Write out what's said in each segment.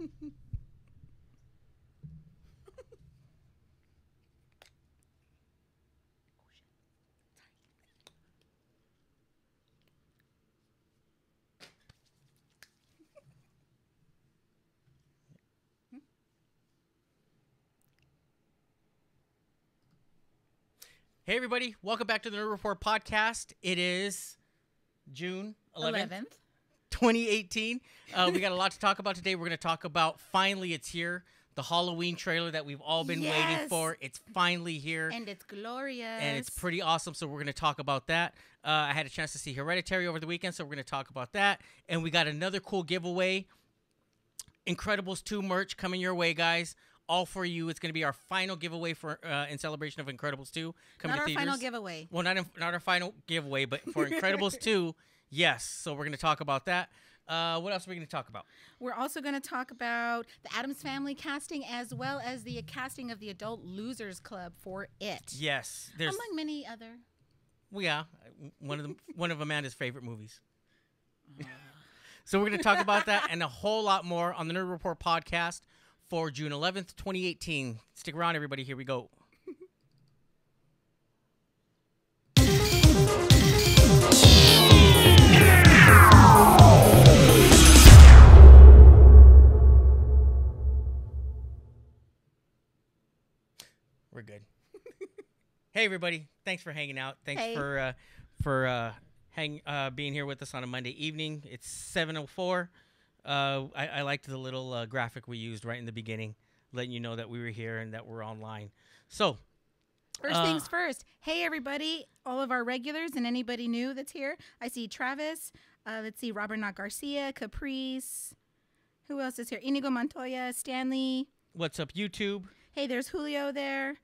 Hey, everybody. Welcome back to the Nerd Report podcast. It is June 11th. 2018. We got a lot to talk about today. We're going to talk about, finally, it's here, the Halloween trailer that we've all been waiting for. It's finally here. And it's glorious. And it's pretty awesome, so we're going to talk about that. I had a chance to see Hereditary over the weekend, so we're going to talk about that. And we got another cool giveaway. Incredibles 2 merch coming your way, guys. All for you. It's going to be our final giveaway for in celebration of Incredibles 2 coming to theaters. Not our final giveaway. Well, not our final giveaway, but for Incredibles 2, yes. So we're going to talk about that. What else are we going to talk about? We're also going to talk about the Addams Family casting, as well as the casting of the Adult Losers Club for It. Yes, there's among many other. Well, yeah, one of Amanda's favorite movies. So we're going to talk about that and a whole lot more on the Nerd Report podcast for June 11th, 2018. Stick around, everybody. Here we go. We're good. Hey, everybody. Thanks for hanging out. Thanks for being here with us on a Monday evening. It's 7:04. I liked the little graphic we used right in the beginning, letting you know that we were here and that we're online. So, first things first. Hey, everybody, all of our regulars and anybody new that's here. I see Travis. Let's see, Robert Knott Garcia, Caprice. Who else is here? Inigo Montoya, Stanley. What's up, YouTube? Hey, there's Julio there.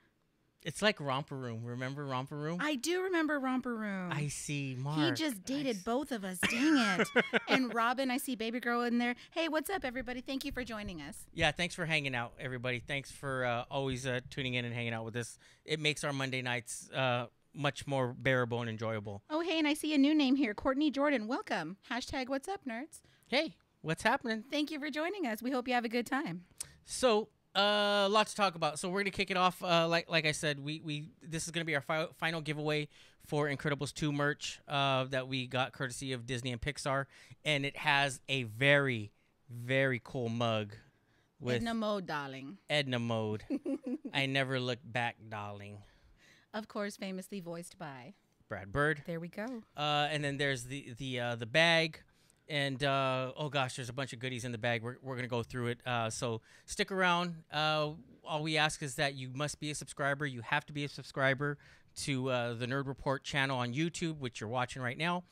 It's like Romper Room. Remember Romper Room? I do remember Romper Room. I see Mark. He just dated both of us. Dang it. And Robin, I see Baby Girl in there. Hey, what's up, everybody? Thank you for joining us. Yeah, thanks for hanging out, everybody. Thanks for always tuning in and hanging out with us. It makes our Monday nights much more bearable and enjoyable. Oh, hey, and I see a new name here. Courtney Jordan. Welcome. Hashtag what's up, nerds. Hey, what's happening? Thank you for joining us. We hope you have a good time. So, lots to talk about. So we're gonna kick it off. Like I said, this is gonna be our final giveaway for Incredibles 2 merch that we got courtesy of Disney and Pixar, and it has a very, very cool mug with Edna Mode, darling. Edna Mode. I never look back, darling. Of course, famously voiced by Brad Bird. There we go. And then there's the bag. And, oh, gosh, there's a bunch of goodies in the bag. We're going to go through it. So stick around. All we ask is that you must be a subscriber. You have to be a subscriber to the Nerd Report channel on YouTube, which you're watching right now.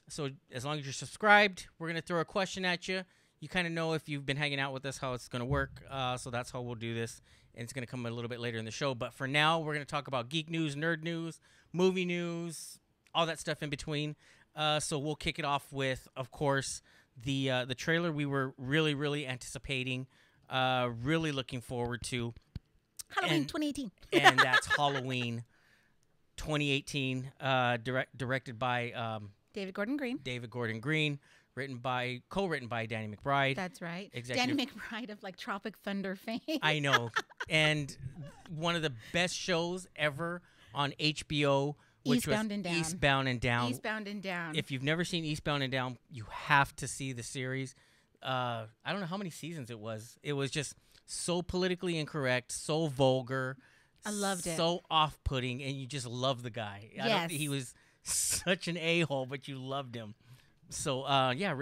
So as long as you're subscribed, we're going to throw a question at you. You kind of know if you've been hanging out with us how it's going to work. So that's how we'll do this. And it's going to come a little bit later in the show. But for now, we're going to talk about geek news, nerd news, movie news, all that stuff in between. So we'll kick it off with, of course, the trailer we were really, really anticipating, really looking forward to. Halloween 2018. And that's Halloween 2018, directed by David Gordon Green. David Gordon Green, co-written by Danny McBride. That's right. Danny McBride of like Tropic Thunder fame. I know. And one of the best shows ever on HBO. Eastbound and Down. Eastbound and Down. Eastbound and Down. If you've never seen Eastbound and Down, you have to see the series. I don't know how many seasons it was. It was just so politically incorrect, so vulgar. I loved it. So off-putting, and you just love the guy. Yes. He was such an a-hole, but you loved him. So, yeah,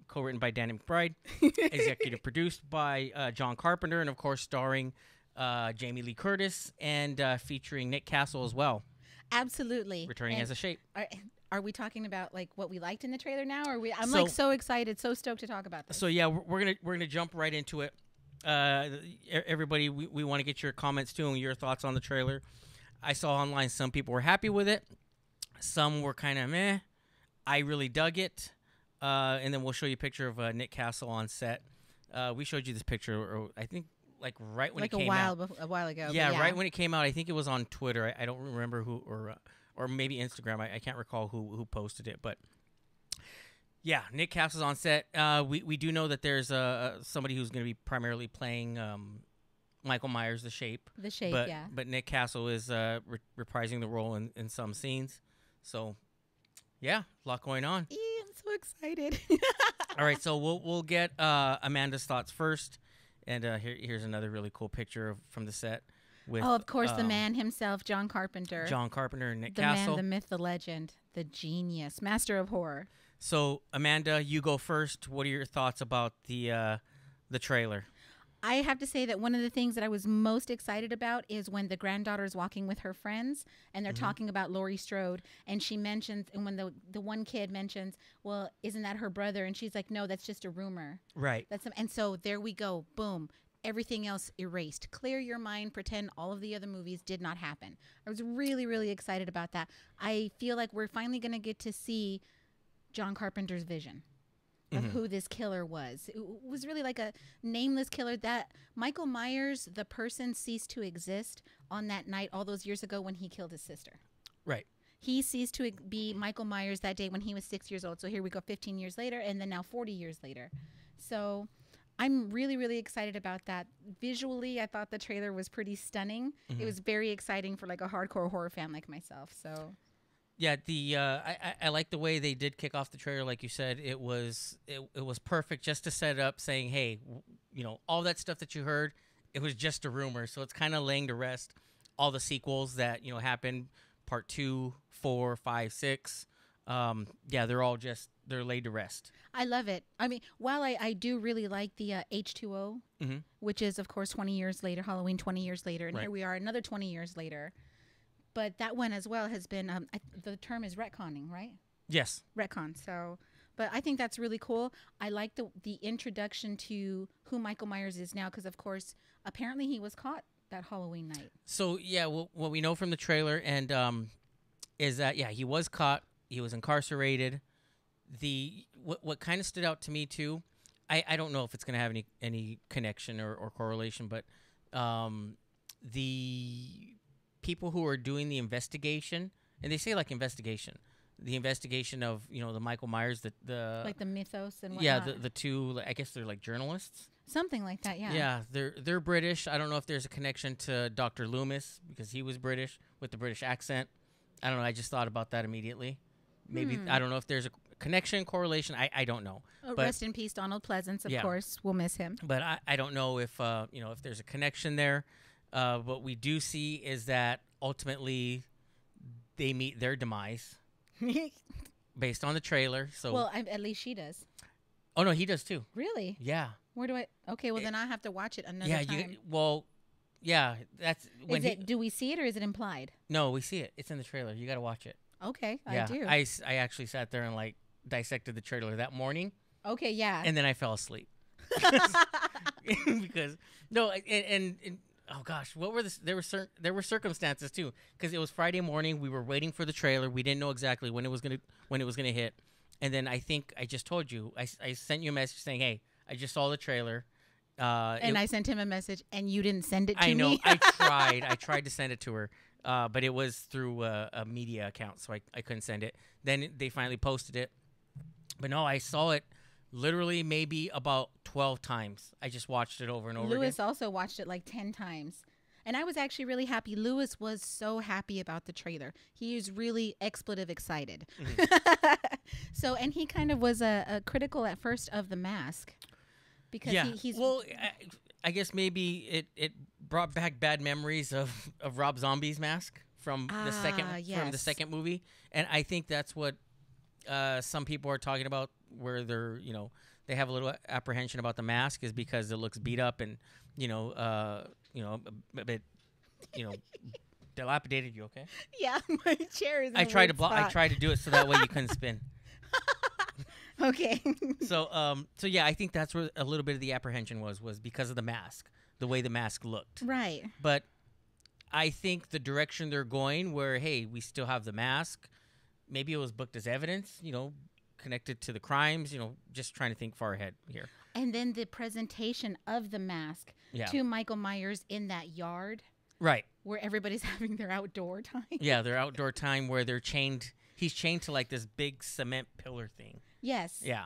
co-written by Danny McBride, executive produced by John Carpenter, and, of course, starring Jamie Lee Curtis and featuring Nick Castle as well. Absolutely. Returning as a shape. Are we talking about like what we liked in the trailer now? Or I'm like so excited, so stoked to talk about this. So yeah, we're gonna jump right into it. Everybody, we want to get your comments too and your thoughts on the trailer. I saw online some people were happy with it, some were kind of meh. I really dug it, and then we'll show you a picture of Nick Castle on set. We showed you this picture, or I think. Like right when it came out. A while ago. Yeah, right when it came out. I think it was on Twitter. I don't remember who, or maybe Instagram. I can't recall who posted it. But Yeah, Nick Castle's on set. We do know that there's somebody who's going to be primarily playing Michael Myers, the Shape. The Shape, but, yeah. But Nick Castle is reprising the role in some scenes. So, yeah, a lot going on. I'm so excited. All right, so we'll get Amanda's thoughts first, and here's another really cool picture from the set. With, of course, the man himself, John Carpenter. John Carpenter and Nick the Castle. The man, the myth, the legend, the genius, master of horror. So, Amanda, you go first. What are your thoughts about the trailer? I have to say that one of the things that I was most excited about is when the granddaughter's walking with her friends and they're talking about Laurie Strode, and she mentions, and when the one kid mentions, well, isn't that her brother? And she's like, no, that's just a rumor. Right. And so there we go. Boom. Everything else erased. Clear your mind. Pretend all of the other movies did not happen. I was really, really excited about that. I feel like we're finally going to get to see John Carpenter's vision of who this killer was. It was really like a nameless killer that Michael Myers, the person, ceased to exist on that night all those years ago when he killed his sister. Right. He ceased to be Michael Myers that day when he was 6 years old. So here we go 15 years later, and then now 40 years later. So I'm really, really excited about that. Visually, I thought the trailer was pretty stunning. It was very exciting for like a hardcore horror fan like myself. So yeah, I like the way they did kick off the trailer. Like you said, it was perfect just to set it up, saying, hey, all that stuff that you heard, it was just a rumor. So it's kind of laying to rest all the sequels that happened, part 2, 4, 5, 6. Yeah, they're laid to rest. I love it. I mean, while I do really like the H2O, which is, of course, 20 years later, Halloween 20 years later, and here we are another 20 years later. But that one as well has been, the term is retconning, right? Yes. Retcon. So, but I think that's really cool. I like the introduction to who Michael Myers is now because, of course, apparently he was caught that Halloween night. So, yeah, what we know from the trailer and is that, yeah, he was caught. He was incarcerated. What kind of stood out to me, too, I don't know if it's going to have any connection or correlation, but the people who are doing the investigation, and they say like the investigation of the Michael Myers, the like the mythos and whatnot. Yeah, the two, I guess they're like journalists, something like that. Yeah. Yeah, they're British. I don't know if there's a connection to Dr. Loomis because he was British with the British accent. I don't know. I just thought about that immediately. Maybe I don't know if there's a connection, correlation. I don't know. Rest in peace, Donald Pleasance. Of course, we'll miss him. But I don't know if if there's a connection there. What we do see is that ultimately they meet their demise based on the trailer. So well, at least she does. Oh no, he does too. Really? Yeah. Where do I? Okay, well then I have to watch it another time. Yeah. That's when. Do we see it or is it implied? No, we see it. It's in the trailer. You got to watch it. Okay, yeah, I do. I actually sat there and like dissected the trailer that morning. Okay, yeah. And then I fell asleep because no, and oh gosh, what were there were circumstances too because it was Friday morning. We were waiting for the trailer. We didn't know exactly when it was gonna hit, and then I think I just told you I sent you a message saying, hey, I just saw the trailer. And I sent him a message, and you didn't send it to me. I know. I tried to send it to her. But it was through a media account, so I couldn't send it. Then they finally posted it. But no, I saw it literally maybe about 12 times. I just watched it over and over Lewis again. also watched it like 10 times. And I was actually really happy. Lewis was so happy about the trailer. He was really expletive excited. So, and he kind of was a critical at first of The Mask. Because he's... Well, I guess maybe it brought back bad memories of Rob Zombie's Mask from the second movie, and I think that's what some people are talking about, where they have a little apprehension about the Mask is because it looks beat up and a bit dilapidated. You okay? Yeah, my chair is. I tried to do it so that way you couldn't spin. Okay. So yeah, I think that's where a little bit of the apprehension was because of the mask, the way the mask looked. Right. But I think the direction they're going, where hey, we still have the mask. Maybe it was booked as evidence, connected to the crimes. Just trying to think far ahead here. And then the presentation of the mask to Michael Myers in that yard. Right. Where everybody's having their outdoor time. Yeah, their outdoor time where they're chained. He's chained to like this big cement pillar thing. Yes. Yeah.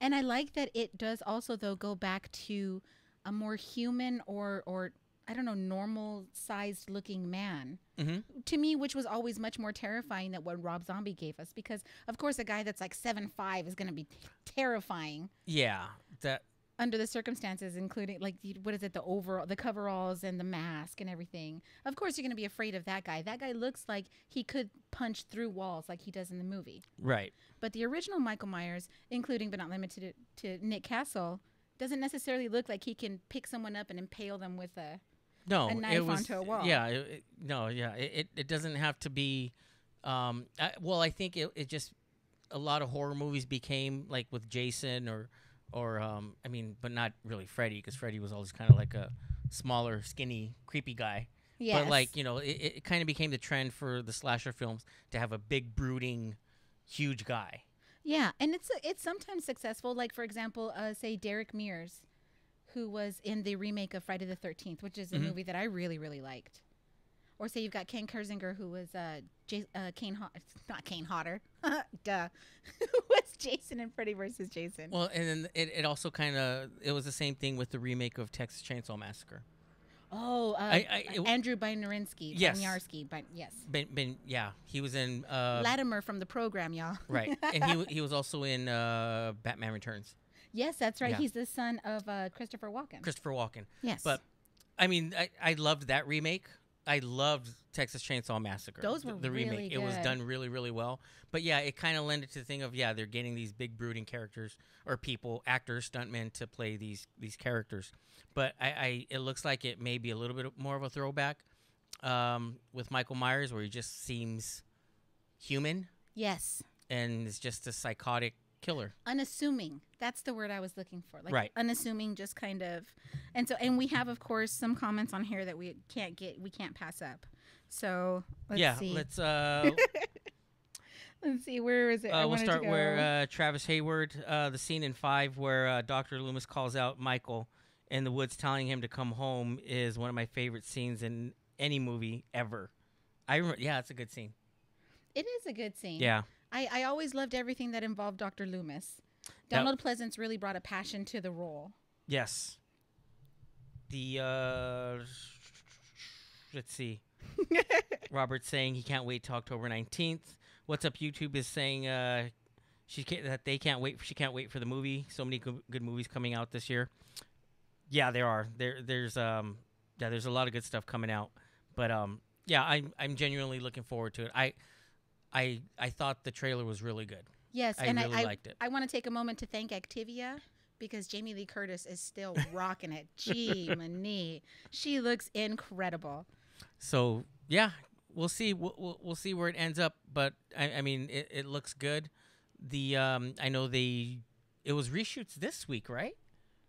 And I like that it does also, though, go back to a more human or I don't know, normal-sized looking man. Mm-hmm. To me, which was always much more terrifying than what Rob Zombie gave us. Because, of course, a guy that's like 7'5" is going to be terrifying. Yeah. That. Under the circumstances, including, like, what is it, the coveralls and the mask and everything. Of course, you're going to be afraid of that guy. That guy looks like he could punch through walls like he does in the movie. Right. But the original Michael Myers, including but not limited to Nick Castle, doesn't necessarily look like he can pick someone up and impale them with a knife onto a wall. Yeah. It doesn't have to be. I think it just, a lot of horror movies became like with Jason or but not really Freddy, because Freddy was always kind of like a smaller, skinny, creepy guy. Yes. But like, it kind of became the trend for the slasher films to have a big, brooding, huge guy. Yeah, and it's sometimes successful. Like, for example, say Derek Mears, who was in the remake of Friday the 13th, which is a movie that I really, really liked. Or say you've got Ken Kersinger, who was not Kane Hodder. Duh. Who was Jason in Freddy vs. Jason? Well, and then it also it was the same thing with the remake of Texas Chainsaw Massacre. Oh, Andrew Bynarski. Yes. Yes. Yeah, he was in Latimer from the program, y'all. Right, and he was also in Batman Returns. Yes, that's right. Yeah. He's the son of Christopher Walken. Yes. But I mean, I loved that remake. I loved Texas Chainsaw Massacre. Those were the remake. really It was good. done really, really well. But yeah, it kind of lended to the thing of, they're getting these big brooding characters or people, actors, stuntmen to play these characters. But it looks like it may be a little bit more of a throwback with Michael Myers, where he just seems human. Yes. And is just a psychotic killer. Unassuming. That's the word I was looking for. Like, right. Unassuming, just kind of. And we have, of course, some comments on here that we can't pass up. So let's see. Let's let's see, where is it? We'll start where Travis Hayward, the scene in 5 where Dr. Loomis calls out Michael in the woods telling him to come home is one of my favorite scenes in any movie ever. It's a good scene. It is a good scene. Yeah. I always loved everything that involved Dr. Loomis. Donald Pleasance really brought a passion to the role. Yes. Let's see. Robert's saying he can't wait till October 19th. What's Up YouTube is saying she can't wait for the movie. So many good movies coming out this year. Yeah, there are. There's a lot of good stuff coming out. But I'm genuinely looking forward to it. I thought the trailer was really good. Yes, I and really liked it. I want to take a moment to thank Activia, because Jamie Lee Curtis is still rocking it. Gee, Manie. She looks incredible. So, yeah, we'll see. We'll see where it ends up. But, I mean, it looks good. I know it was reshoots this week, right?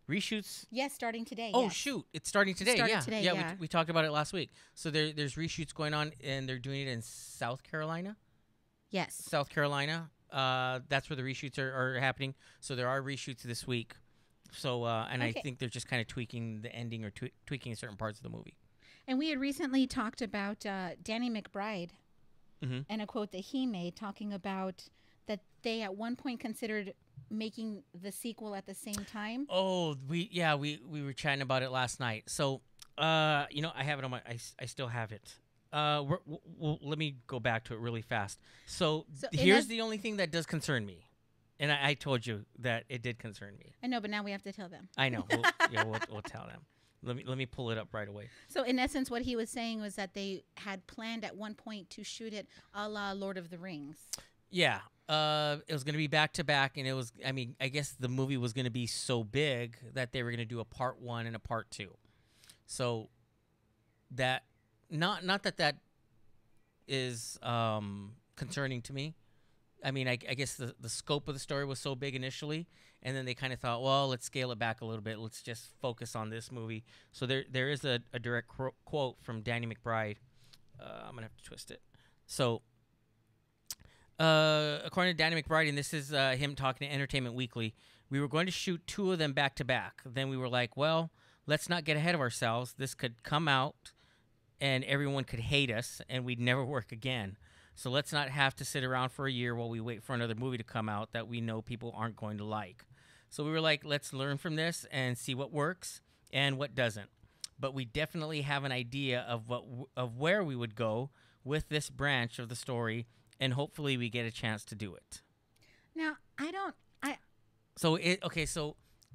Reshoots? Yes, starting today. Oh, yes. shoot. It's starting today. Today, yeah. We talked about it last week. So there's reshoots going on, and they're doing it in South Carolina. Yes. South Carolina. That's where the reshoots are happening. So there are reshoots this week. So, I think they're just kind of tweaking the ending or tweaking certain parts of the movie. And we had recently talked about Danny McBride and a quote that he made talking about that they at one point considered making the sequel at the same time. Oh, we were chatting about it last night. So, I have it on I still have it. Let me go back to it really fast. So here's the only thing that does concern me. And I told you that it did concern me. I know, but now we have to tell them. I know. We'll tell them. Let me pull it up right away. So in essence, what he was saying was that they had planned at one point to shoot it a la Lord of the Rings. Yeah. It was going to be back to back, and it was. I mean, I guess the movie was going to be so big that they were going to do a part 1 and a part 2. So that not that is concerning to me. I mean, I guess the scope of the story was so big initially, and then they kind of thought, well, let's scale it back a little bit. Let's just focus on this movie. So there is a direct quote from Danny McBride. I'm going to have to twist it. So according to Danny McBride, and this is him talking to Entertainment Weekly, we were going to shoot 2 of them back to back. Then we were like, well, let's not get ahead of ourselves. This could come out, and everyone could hate us, and we'd never work again. So let's not have to sit around for a year while we wait for another movie to come out that we know people aren't going to like. So we were like, let's learn from this and see what works and what doesn't. But we definitely have an idea of where we would go with this branch of the story, and hopefully we get a chance to do it. Now, So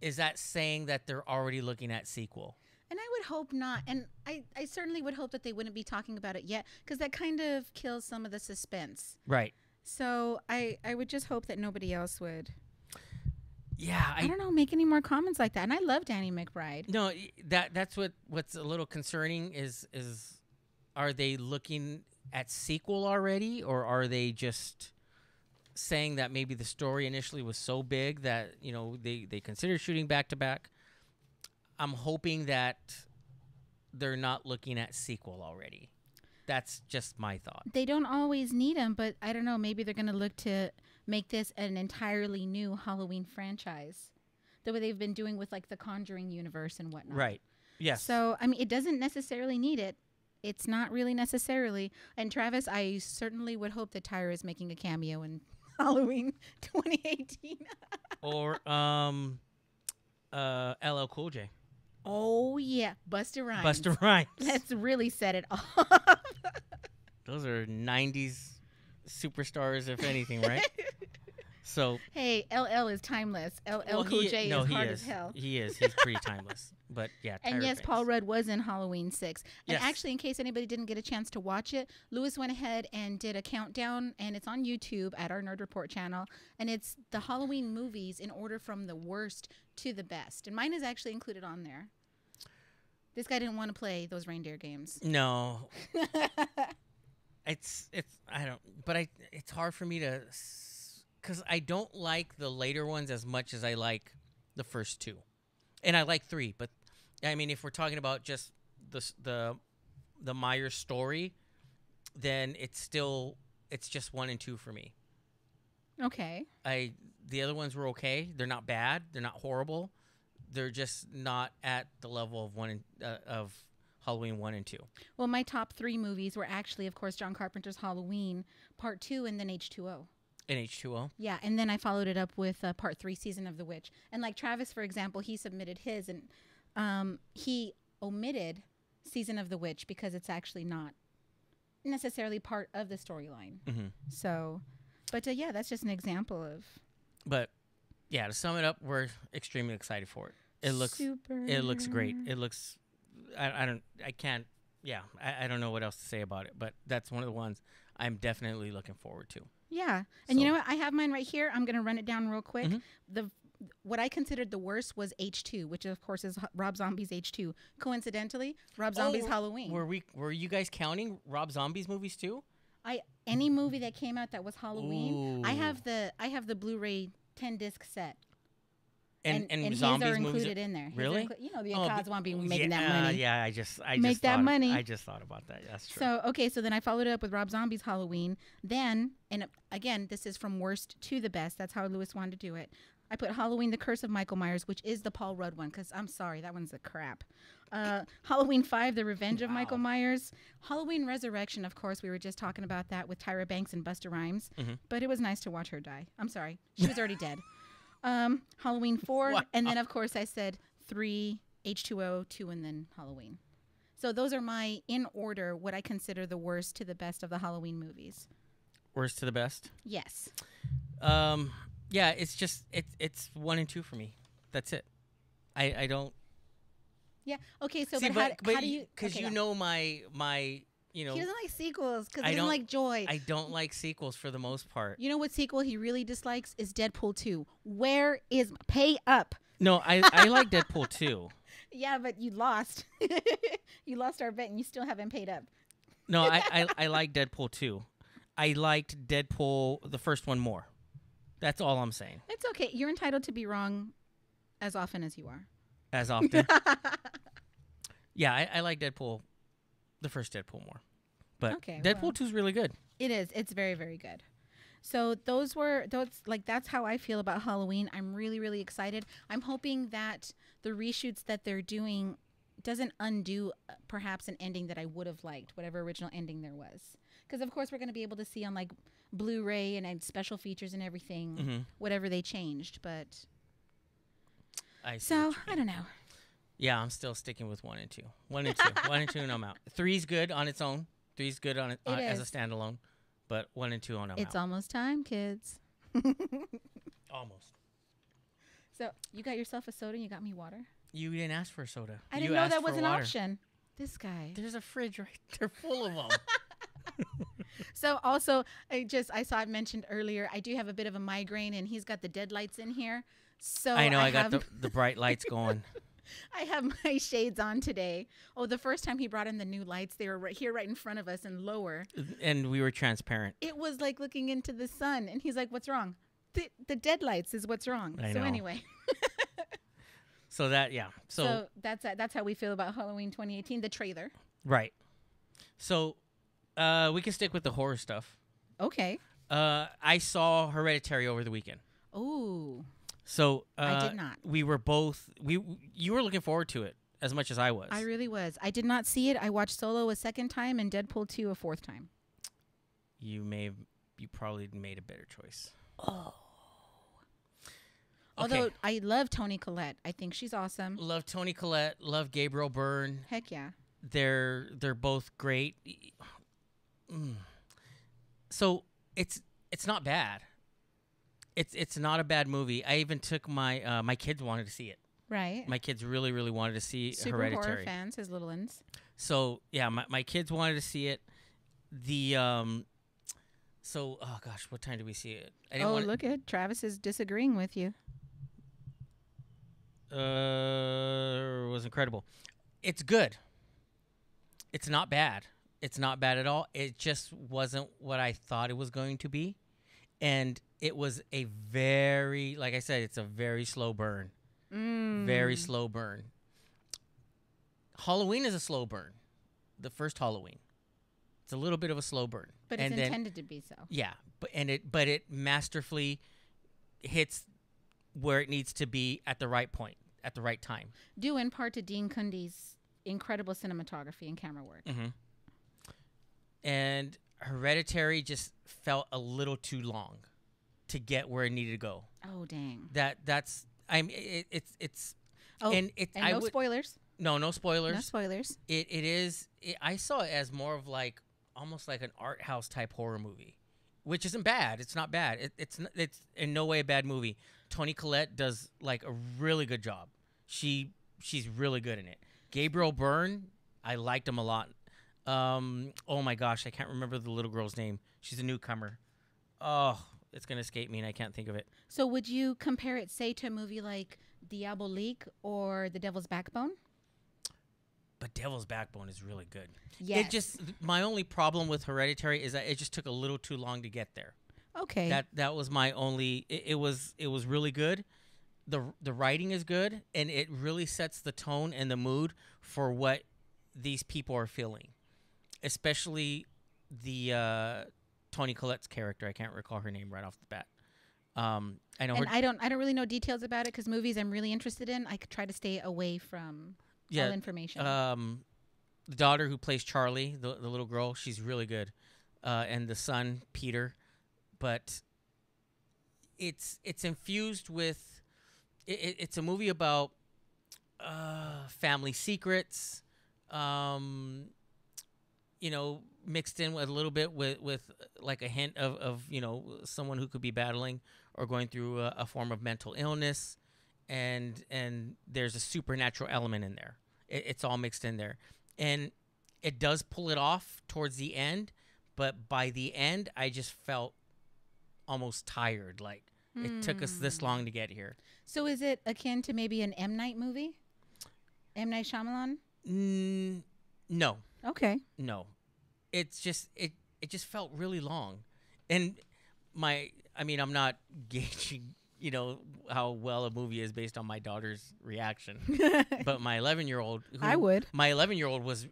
is that saying that they're already looking at sequel? And I would hope not. And I certainly would hope that they wouldn't be talking about it yet, because that kind of kills some of the suspense. Right. So I would just hope that nobody else would. Yeah. I don't know, make any more comments like that. And I love Danny McBride. No, that's what's a little concerning is are they looking at sequel already, or are they just saying that maybe the story initially was so big that, they consider shooting back to back? I'm hoping that they're not looking at sequel already. That's just my thought. They don't always need them, but I don't know. Maybe they're going to look to make this an entirely new Halloween franchise, the way they've been doing with like the Conjuring universe and whatnot. Right. Yes. So, I mean, it doesn't necessarily need it. It's not really necessarily. And Travis, I certainly would hope that Tyra is making a cameo in Halloween 2018. Or LL Cool J. Oh, yeah. Busta Rhymes. Busta Rhymes. Let's really set it off. Those are 90s superstars, if anything, right? So hey, LL is timeless. LL Cool J is hard as hell. He is. He's pretty timeless. But yeah, and yes, Paul Rudd was in Halloween 6. And yes. actually, in case anybody didn't get a chance to watch it, Lewis went ahead and did a countdown, and it's on YouTube at our Nerd Report channel. And it's the Halloween movies in order from the worst to the best. And mine is actually included on there. This guy didn't want to play those reindeer games. No. It's hard for me to, because I don't like the later ones as much as I like the first two, and I like 3. But I mean, if we're talking about just the Myers story, then it's just 1 and 2 for me. Okay. The other ones were okay. They're not bad. They're not horrible. They're just not at the level of Halloween 1 and 2. Well, my top 3 movies were actually, of course, John Carpenter's Halloween Part 2 and then H2O. And H2O? Yeah, and then I followed it up with Part 3, Season of the Witch. And like Travis, for example, he submitted his, and he omitted Season of the Witch because it's actually not necessarily part of the storyline. Mm-hmm. So, but yeah, that's just an example of. But yeah, to sum it up, we're extremely excited for it. It looks great. It looks. I don't know what else to say about it, but that's one of the ones I'm definitely looking forward to. Yeah. And you know what? I have mine right here. I'm going to run it down real quick. Mm-hmm. What I considered the worst was H2, which of course is Rob Zombie's H2. Coincidentally, Rob Zombie's Halloween. Were you guys counting Rob Zombie's movies too? Any movie that came out that was Halloween. Ooh. I have the Blu-ray 10-disc set. And his Zombies are movies included in there. Really? The Cos won't be making that money. Yeah, I just make that money. I just thought about that. That's true. So then I followed it up with Rob Zombie's Halloween. Then, and again, this is from worst to the best. That's how Lewis wanted to do it. I put Halloween: The Curse of Michael Myers, which is the Paul Rudd one, because I'm sorry, that one's a crap. Halloween 5: The Revenge of Michael Myers. Halloween Resurrection, of course, we were just talking about that with Tyra Banks and Busta Rhymes. Mm-hmm. But it was nice to watch her die. I'm sorry, she was already dead. Halloween 4, wow. And then of course I said 3, H2O, 2, and then Halloween. So those are my, in order, what I consider the worst to the best of the Halloween movies. Worst to the best? Yes. Yeah, it's just it's 1 and 2 for me. That's it. I don't. Yeah. Okay. So, see, but how do you? Because okay, my. He doesn't like sequels because he doesn't like joy. I don't like sequels for the most part. You know what sequel he really dislikes is Deadpool 2. Where is pay up? No, I like Deadpool 2. Yeah, but you lost. You lost our bet and you still haven't paid up. No, I like Deadpool 2. I liked Deadpool, the first one, more. That's all I'm saying. It's okay. You're entitled to be wrong as often as you are. As often? Yeah, I like Deadpool. The first Deadpool more. But okay, Deadpool 2 is really good. It is. It's very, very good. So that's how I feel about Halloween. I'm really, really excited. I'm hoping that the reshoots that they're doing doesn't undo perhaps an ending that I would have liked, whatever original ending there was. Because of course we're going to be able to see on like Blu-ray and special features and everything, whatever they changed. But I don't know. Yeah, I'm still sticking with 1 and 2. 1 and 2. 1 and 2 and I'm out. 3's good on its own. 3's good on it as a standalone. But 1 and 2 on I'm out. It's almost time, kids. Almost. So you got yourself a soda and you got me water? You didn't ask for a soda. I didn't know that was an option. This guy. There's a fridge right there full of them. So also, I saw it mentioned earlier, I do have a bit of a migraine and he's got the dead lights in here. So I know I got the bright lights going. I have my shades on today. Oh, the first time he brought in the new lights, they were right here, right in front of us and lower. And we were transparent. It was like looking into the sun. And he's like, what's wrong? The dead lights is what's wrong. I know. Anyway. So that's how we feel about Halloween 2018, the trailer. Right. So we can stick with the horror stuff. Okay. I saw Hereditary over the weekend. Ooh. So I did not. We were both you were looking forward to it as much as I was. I really was. I did not see it. I watched Solo a second time and Deadpool 2 a fourth time. You probably made a better choice. Oh. Okay. Although I love Toni Collette. I think she's awesome. Love Toni Collette, love Gabriel Byrne. Heck yeah. They're both great. So it's not bad. It's not a bad movie. I even took my kids wanted to see it. Right. My kids really, really wanted to see Super Hereditary. horror fans, his little ones. So yeah, my kids wanted to see it. So oh gosh, what time did we see it? Look at Travis is disagreeing with you. It was incredible. It's good. It's not bad. It's not bad at all. It just wasn't what I thought it was going to be. And it was a very, like I said, it's a very slow burn. Very slow burn. Halloween is a slow burn. The first Halloween. It's a little bit of a slow burn. But it's intended to be so. Yeah. But it masterfully hits where it needs to be at the right point, at the right time. Due in part to Dean Cundy's incredible cinematography and camera work. Mm-hmm. And Hereditary just felt a little too long to get where it needed to go. Oh dang! It's. Oh, and no spoilers. No spoilers. No spoilers. It is. I saw it as more of like almost like an art house type horror movie, which isn't bad. It's not bad. It's in no way a bad movie. Toni Collette does like a really good job. She's really good in it. Gabriel Byrne, I liked him a lot. Oh my gosh, I can't remember the little girl's name. She's a newcomer. Oh, it's gonna escape me, and I can't think of it. So, would you compare it, say, to a movie like Diabolique or The Devil's Backbone? But Devil's Backbone is really good. Yes. My only problem with Hereditary is that it just took a little too long to get there. Okay. That was my only. It was really good. The writing is good, and it really sets the tone and the mood for what these people are feeling. Especially the Toni Collette's character. I can't recall her name right off the bat. I know. And I don't really know details about it because movies I'm really interested in, I could try to stay away from all information. The daughter who plays Charlie, the little girl, she's really good, and the son Peter, but it's infused with. It's a movie about family secrets. Mixed in with a little bit with like a hint of someone who could be battling or going through a form of mental illness, and there's a supernatural element in there. It's all mixed in there, and it does pull it off towards the end, but by the end, I just felt almost tired. Like it took us this long to get here. So is it akin to maybe an M. Night movie? M. Night Shyamalan? No. Okay. No. It's just it just felt really long. And I'm not gauging, how well a movie is based on my daughter's reaction. But my 11-year-old My 11-year-old was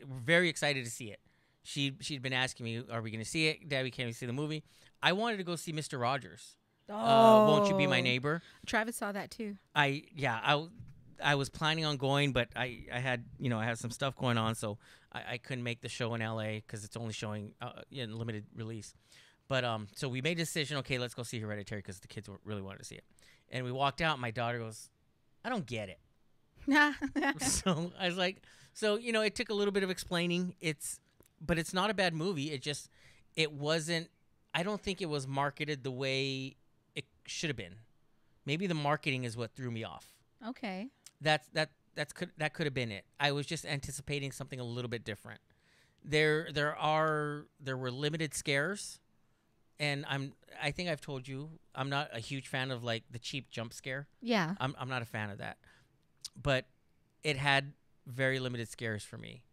very excited to see it. She'd been asking me, "Are we going to see it? Daddy, can we see the movie?" I wanted to go see Mr. Rogers. Won't You Be My Neighbor? Travis saw that too. I I was planning on going, but I had I had some stuff going on, so I couldn't make the show in LA because it's only showing in limited release. But so we made a decision. Okay, let's go see Hereditary because the kids really wanted to see it. And we walked out. My daughter goes, "I don't get it." So I was like, it took a little bit of explaining. But it's not a bad movie. It wasn't. I don't think it was marketed the way it should have been. Maybe the marketing is what threw me off. Okay. That could have been it. I was just anticipating something a little bit different. There were limited scares, and I think I've told you I'm not a huge fan of like the cheap jump scare. Yeah. I'm not a fan of that. But it had very limited scares for me.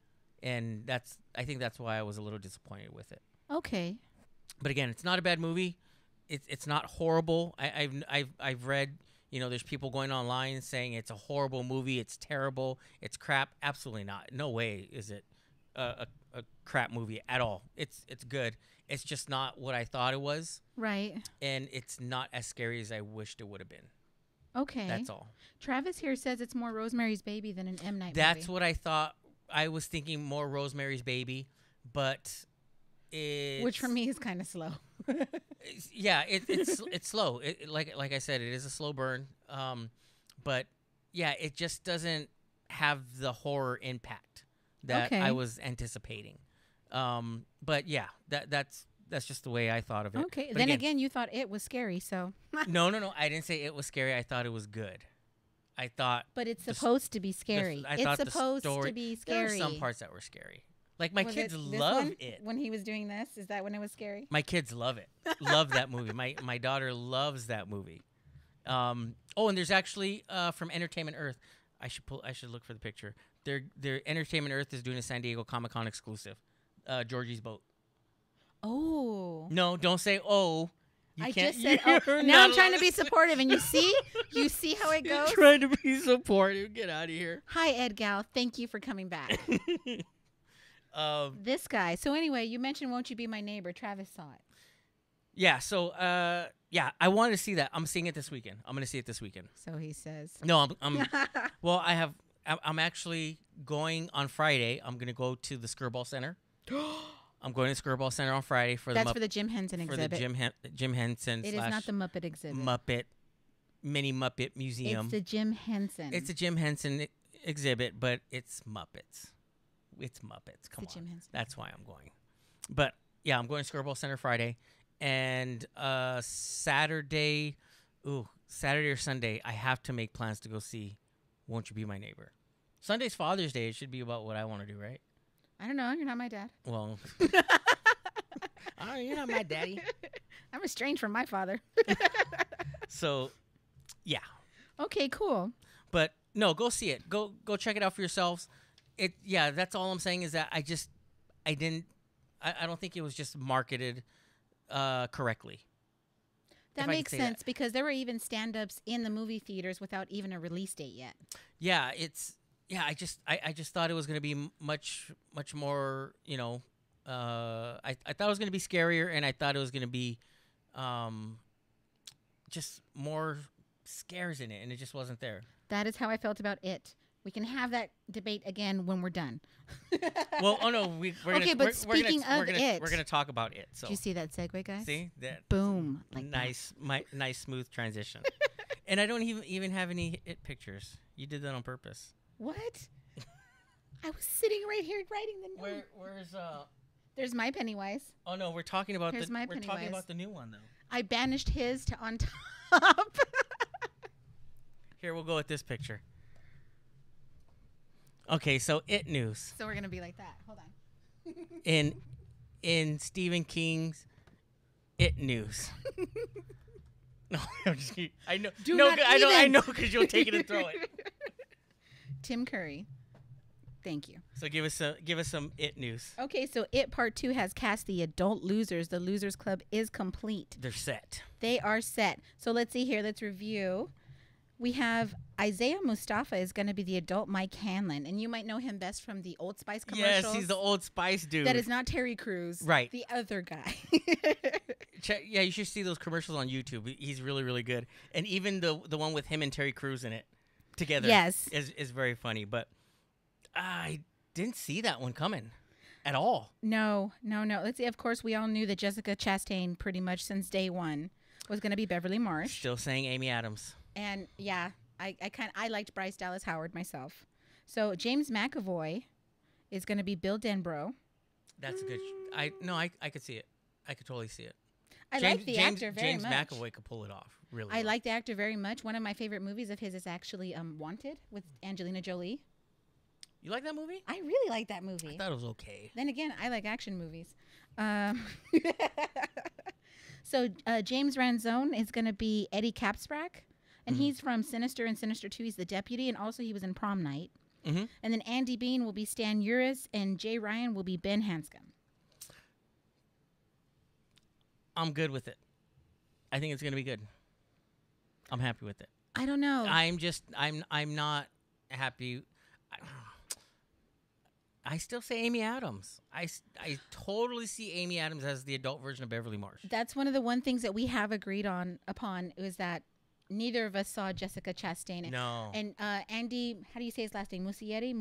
And I think that's why I was a little disappointed with it. Okay. But again, it's not a bad movie. It's not horrible. I've read, there's people going online saying it's a horrible movie. It's terrible. It's crap. Absolutely not. No way is it a crap movie at all. It's good. It's just not what I thought it was. Right. And it's not as scary as I wished it would have been. Okay. That's all. Travis here says it's more Rosemary's Baby than an M. Night movie. That's what I thought. I was thinking more Rosemary's Baby, but which for me is kind of slow. It's slow. Like I said, it is a slow burn. But yeah, it just doesn't have the horror impact that I was anticipating. But yeah, that's just the way I thought of it. Okay. But then again, you thought it was scary, so. No. I didn't say it was scary. I thought it was good. I thought. But it's supposed to be scary. It's supposed to be scary. There were some parts that were scary. Like my kids love love it. When he was doing this, is that when it was scary? My kids love it. Love that movie. My daughter loves that movie. And there's actually from Entertainment Earth. I should look for the picture. Their Entertainment Earth is doing a San Diego Comic-Con exclusive. Georgie's Boat. Oh. No, don't say oh. I just said oh. Now I'm trying to be supportive, and you see how it goes. Trying to be supportive. Get out of here. Hi, Ed Gal. Thank you for coming back. This guy. So anyway, you mentioned "Won't You Be My Neighbor." Travis saw it. Yeah. So I wanted to see that. I'm seeing it this weekend. I'm going to see it this weekend. So he says. No, I'm. Well, I'm actually going on Friday. I'm going to go to the Skirball Center. I'm going to Skirball Center on Friday for for the Jim Henson exhibit. For the Jim Henson. It is not the Muppet exhibit. Mini Muppet Museum. It's the Jim Henson. It's a Jim Henson exhibit, but it's Muppets. It's Muppets. Come on. Jim Henson. That's why I'm going. But yeah, I'm going to Skirball Center Friday, and Saturday or Sunday, I have to make plans to go see "Won't You Be My Neighbor." Sunday's Father's Day. It should be about what I want to do, right? I don't know. You're not my dad. Well, you're not my daddy. I'm estranged from my father. So, yeah. Okay, cool. But no, go see it. Go check it out for yourselves. That's all I'm saying is that I don't think it was just marketed correctly. That makes sense because there were even stand-ups in the movie theaters without even a release date yet. Yeah, I just thought it was going to be much more, I thought it was going to be scarier, and I thought it was going to be just more scares in it, and it just wasn't there. That is how I felt about it. We can have that debate again when we're done. Well, we're going to but speaking of it, we're going to talk about it. So. Did you see that segue, guys? See that? Boom! Like nice smooth transition. And I don't even have any it pictures. You did that on purpose. What? I was sitting right here writing the note. Where's There's my Pennywise. Oh no, we're talking about talking about the new one though. I banished his to on top. Here, we'll go with this picture. Okay, so it news. So we're gonna be like that. Hold on. In Stephen King's It News. No, I'm just kidding. I know. I know because you'll take it and throw it. Tim Curry. Thank you. So give us some It news. Okay, so It Part 2 has cast the adult losers. The Losers Club is complete. They're set. They are set. So let's see here. Let's review. We have Isaiah Mustafa is going to be the adult Mike Hanlon, and you might know him best from the Old Spice commercials. Yes, he's the Old Spice dude. That is not Terry Crews. Right. The other guy. Yeah, you should see those commercials on YouTube. He's really, really good. And even the one with him and Terry Crews in it. together. Yes. Is very funny, but I didn't see that one coming at all. No. Let's see. Of course, we all knew that Jessica Chastain pretty much since day one was going to be Beverly Marsh. Still saying Amy Addams. And yeah, I liked Bryce Dallas Howard myself. So James McAvoy is going to be Bill Denbrough. That's a good. I could see it. I could totally see it. I like the actor very much. James McAvoy could pull it off really well. I like the actor very much. One of my favorite movies of his is actually Wanted with Angelina Jolie. You like that movie? I really like that movie. I thought it was okay. Then again, I like action movies. So James Ranzone is going to be Eddie Capsprack, and he's from Sinister and Sinister 2. He's the deputy, and also he was in Prom Night. Mm-hmm. And then Andy Bean will be Stan Uris, and Jay Ryan will be Ben Hanscom. I'm good with it. I think it's going to be good. I'm happy with it. I don't know. I'm not happy. I still say Amy Adams. I totally see Amy Adams as the adult version of Beverly Marsh. That's one of the things that we have agreed upon was that neither of us saw Jessica Chastain. No. And Andy, how do you say his last name? Muschietti?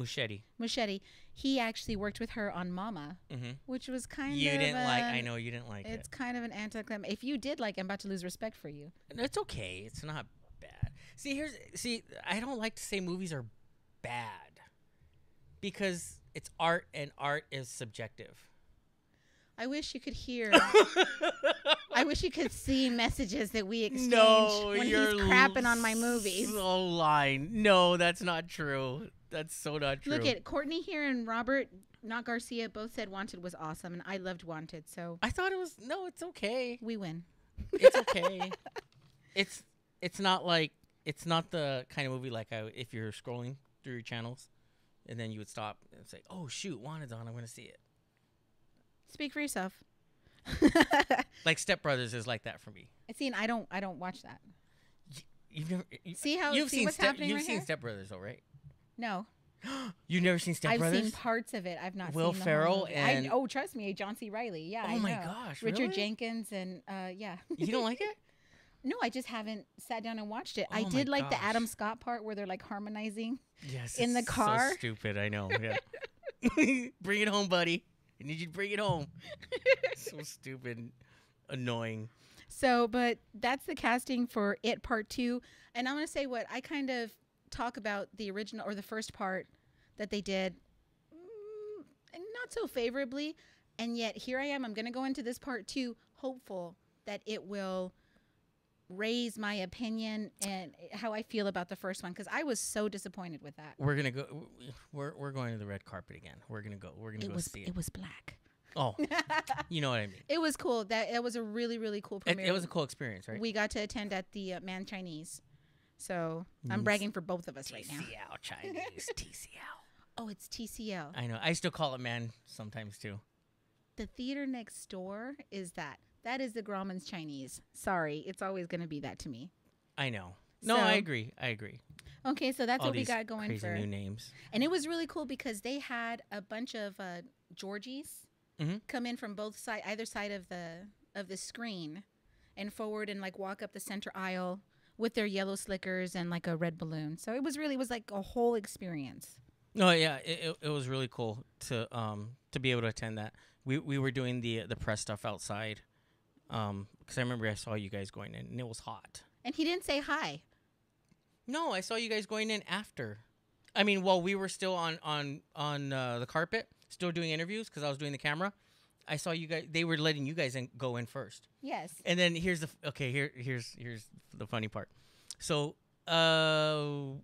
Muschietti. He actually worked with her on Mama, which was kind of... I know you didn't like it. It's kind of an anticlimax. If you did like it, I'm about to lose respect for you. It's okay. It's not bad. See, I don't like to say movies are bad because it's art and art is subjective. I wish you could hear. I wish you could see messages that we exchange when he's crapping on my movies. So lying. No, that's not true. That's so not true. Look at Courtney here and Robert, not Garcia, both said Wanted was awesome, and I loved Wanted. So I thought it was. No, it's okay. We win. It's okay. It's not like it's not the kind of movie like if you're scrolling through your channels, and then you would stop and say, "Oh shoot, Wanted's on. I'm going to see it." Speak for yourself. Like Step Brothers is like that for me. See, and I don't watch that. You've never you've seen what's happening You've right seen here? Step Brothers, though, right? No. You've never seen Step Brothers? I've seen parts of it. I've not Will seen the Ferrell whole movie. and trust me, John C. Reilly. Yeah. Oh I my know. gosh, Richard really? Jenkins and yeah. You don't like it? No, I just haven't sat down and watched it. Oh I did my like the gosh. Adam Scott part where they're like harmonizing. Yes. In the it's car. So stupid. I know. Yeah. Bring it home, buddy. I need you to bring it home. So stupid, annoying. So, but that's the casting for It Part 2. And I'm going to say what I kind of talk about the original or the first part that they did not so favorably. And yet here I am. I'm going to go into this part 2 hopeful that it will raise my opinion and how I feel about the first one because I was so disappointed with that. We're gonna go. We're going to the red carpet again. We're gonna go. We're gonna go see it. It was black. Oh, you know what I mean. It was cool. It was a really, really cool premiere. It was a cool experience, right? We got to attend at the Man Chinese. So I'm bragging for both of us right now. TCL Chinese. TCL. Oh, it's TCL. I know. I still call it Man sometimes too. The theater next door is that. That is the Grauman's Chinese. Sorry, it's always going to be that to me. I know. No, So- I agree. Okay, so that's All what we these got going crazy for. new names. And it was really cool because they had a bunch of Georgies come in from either side of the screen, and forward and like walk up the center aisle with their yellow slickers and like a red balloon. So it was like a whole experience. No, yeah, it was really cool to be able to attend that. We were doing the press stuff outside, because I remember I saw you guys going in and it was hot. And he didn't say hi. No, I saw you guys going in after. I mean, while we were still on the carpet, still doing interviews because I was doing the camera. I saw you guys. They were letting you guys go in first. Yes. And then here's the funny part. So, Bill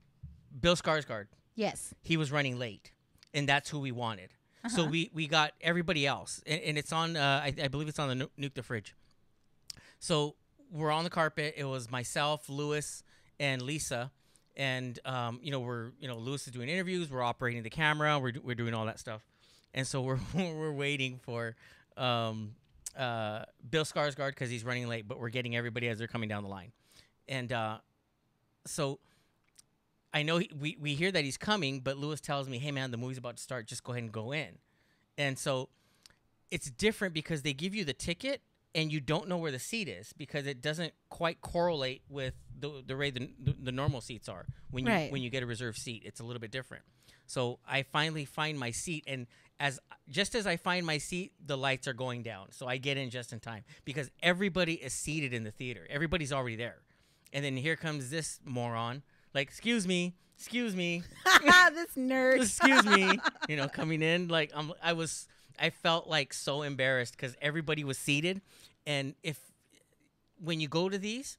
Skarsgård. Yes. He was running late, and that's who we wanted. So we got everybody else, and it's on. I believe it's on the Nuke the Fridge. So we're on the carpet. It was myself, Lewis, and Lisa, and Lewis is doing interviews. We're operating the camera. We're doing all that stuff, and so we're waiting for Bill Skarsgård because he's running late, but we're getting everybody as they're coming down the line, and so. I know we hear that he's coming, but Lewis tells me, hey, man, the movie's about to start. Just go ahead and go in. And so it's different because they give you the ticket and you don't know where the seat is because it doesn't quite correlate with the way the normal seats are when you get a reserved seat. It's a little bit different. So I finally find my seat, and just as I find my seat, the lights are going down. So I get in just in time because everybody is seated in the theater. Everybody's already there. And then here comes this moron, like, excuse me. This nerd. Excuse me. Coming in, like, I felt like so embarrassed because everybody was seated. And when you go to these,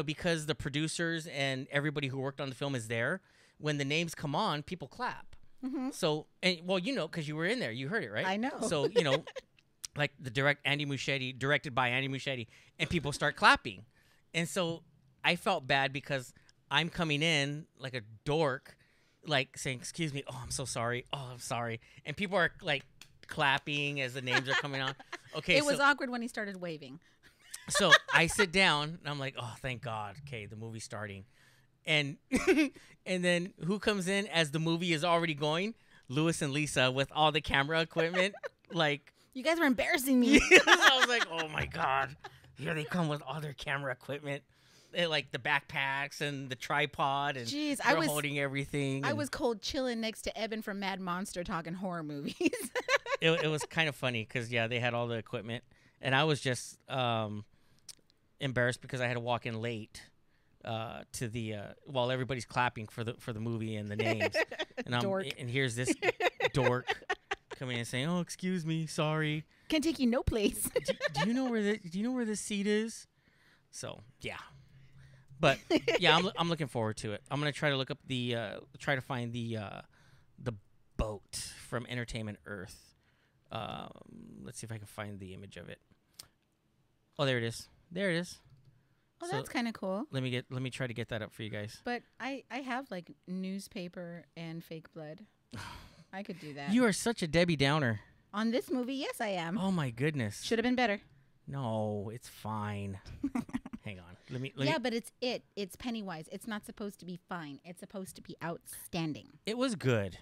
because the producers and everybody who worked on the film is there, when the names come on, people clap. Mm-hmm. So, because you were in there, you heard it, right? I know. So, like directed by Andy Muschietti, and people start clapping. And so I felt bad because I'm coming in like a dork, like saying, excuse me. Oh, I'm so sorry. Oh, I'm sorry. And people are like clapping as the names are coming on. Okay. It was awkward when he started waving. So I sit down and I'm like, oh, thank God. Okay. The movie's starting. And then who comes in as the movie is already going? Louis and Lisa with all the camera equipment. Like, you guys were embarrassing me. I was like, oh my God. Here they come with all their camera equipment. Like the backpacks and the tripod, and I was holding everything. I was cold chilling next to Eben from Mad Monster talking horror movies. it was kind of funny because they had all the equipment, and I was just embarrassed because I had to walk in late to the while everybody's clapping for the movie and the names, and here's this dork coming in saying, "Oh, excuse me, sorry, can't take you no place." do you know where the seat is? So yeah. But yeah, I'm looking forward to it. I'm gonna try to look up try to find the boat from Entertainment Earth. Let's see if I can find the image of it. Oh, there it is. Oh, that's kind of cool. Let me try to get that up for you guys. But I have like newspaper and fake blood. I could do that. You are such a Debbie Downer. On this movie, yes, I am. Oh my goodness. Should have been better. No, it's fine. Hang on. Let me. But it's Pennywise. It's not supposed to be fine. It's supposed to be outstanding. It was good.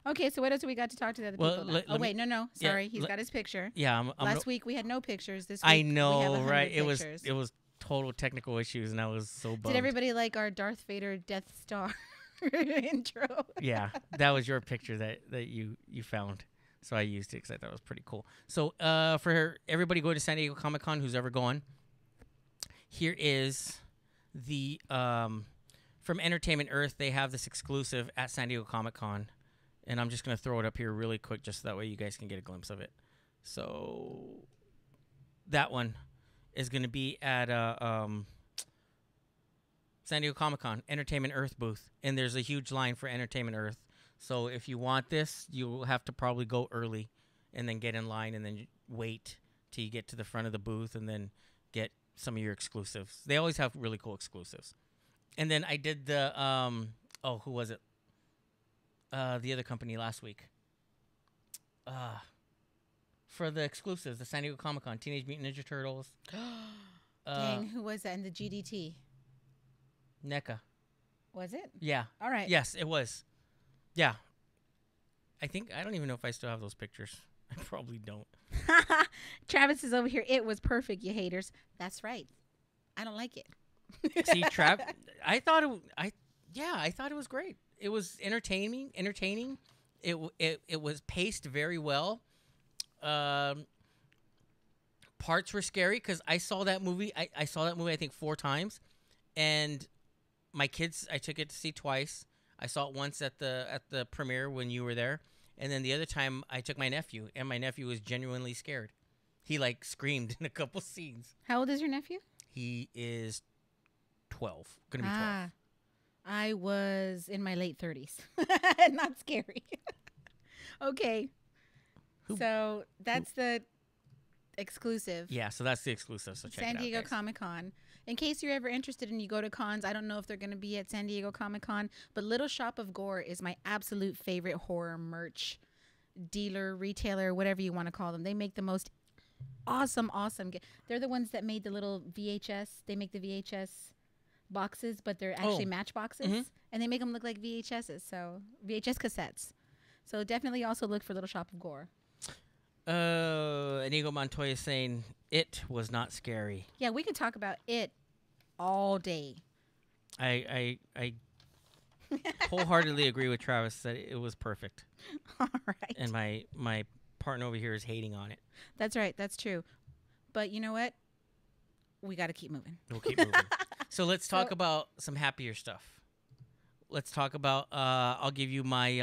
Okay, so what else do we got to talk to the other people about? No. Sorry, he's got his picture. Yeah. Last week we had no pictures. This week I know, we have 100 right? pictures. It was total technical issues, and I was so bummed. Did everybody like our Darth Vader Death Star intro? Yeah, that was your picture that you found. So I used it because I thought it was pretty cool. So for everybody going to San Diego Comic-Con, who's ever going, here is the from Entertainment Earth. They have this exclusive at San Diego Comic-Con, and I'm just going to throw it up here really quick just so that way you guys can get a glimpse of it. So that one is going to be at San Diego Comic-Con, Entertainment Earth booth, and there's a huge line for Entertainment Earth. So if you want this, you'll have to probably go early and then get in line and then wait till you get to the front of the booth and then get some of your exclusives. They always have really cool exclusives. And then I did the, who was it? The other company last week. For the exclusives, the San Diego Comic-Con, Teenage Mutant Ninja Turtles. Dang, who was that in the GDT? NECA. Was it? Yeah. All right. Yes, it was. Yeah. I don't even know if I still have those pictures. I probably don't. Travis is over here. It was perfect, you haters. That's right. I don't like it. See, I thought it was great. It was entertaining. It was paced very well. Parts were scary because I saw that movie. I saw that movie I think 4 times, and my kids I took it to see twice. I saw it once at the premiere when you were there, and then the other time I took my nephew, and my nephew was genuinely scared. He like screamed in a couple scenes. How old is your nephew? He is 12. Gonna be 12. I was in my late 30s. Not scary. Okay. So that's the exclusive. Yeah, so that's the exclusive. So check San it out, Diego guys. Comic-Con. In case you're ever interested and you go to cons, I don't know if they're going to be at San Diego Comic-Con, but Little Shop of Gore is my absolute favorite horror merch dealer, retailer, whatever you want to call them. They make the most awesome. They're the ones that made the little VHS. They make the VHS boxes, but they're actually matchboxes, and they make them look like VHSs, so VHS cassettes. So definitely also look for Little Shop of Gore. Inigo Montoya saying it was not scary. Yeah, we could talk about it all day. I wholeheartedly agree with Travis that it was perfect. All right. And my partner over here is hating on it. That's right. That's true. But you know what? We got to keep moving. We'll keep moving. So let's talk about some happier stuff. Let's talk about. I'll give you my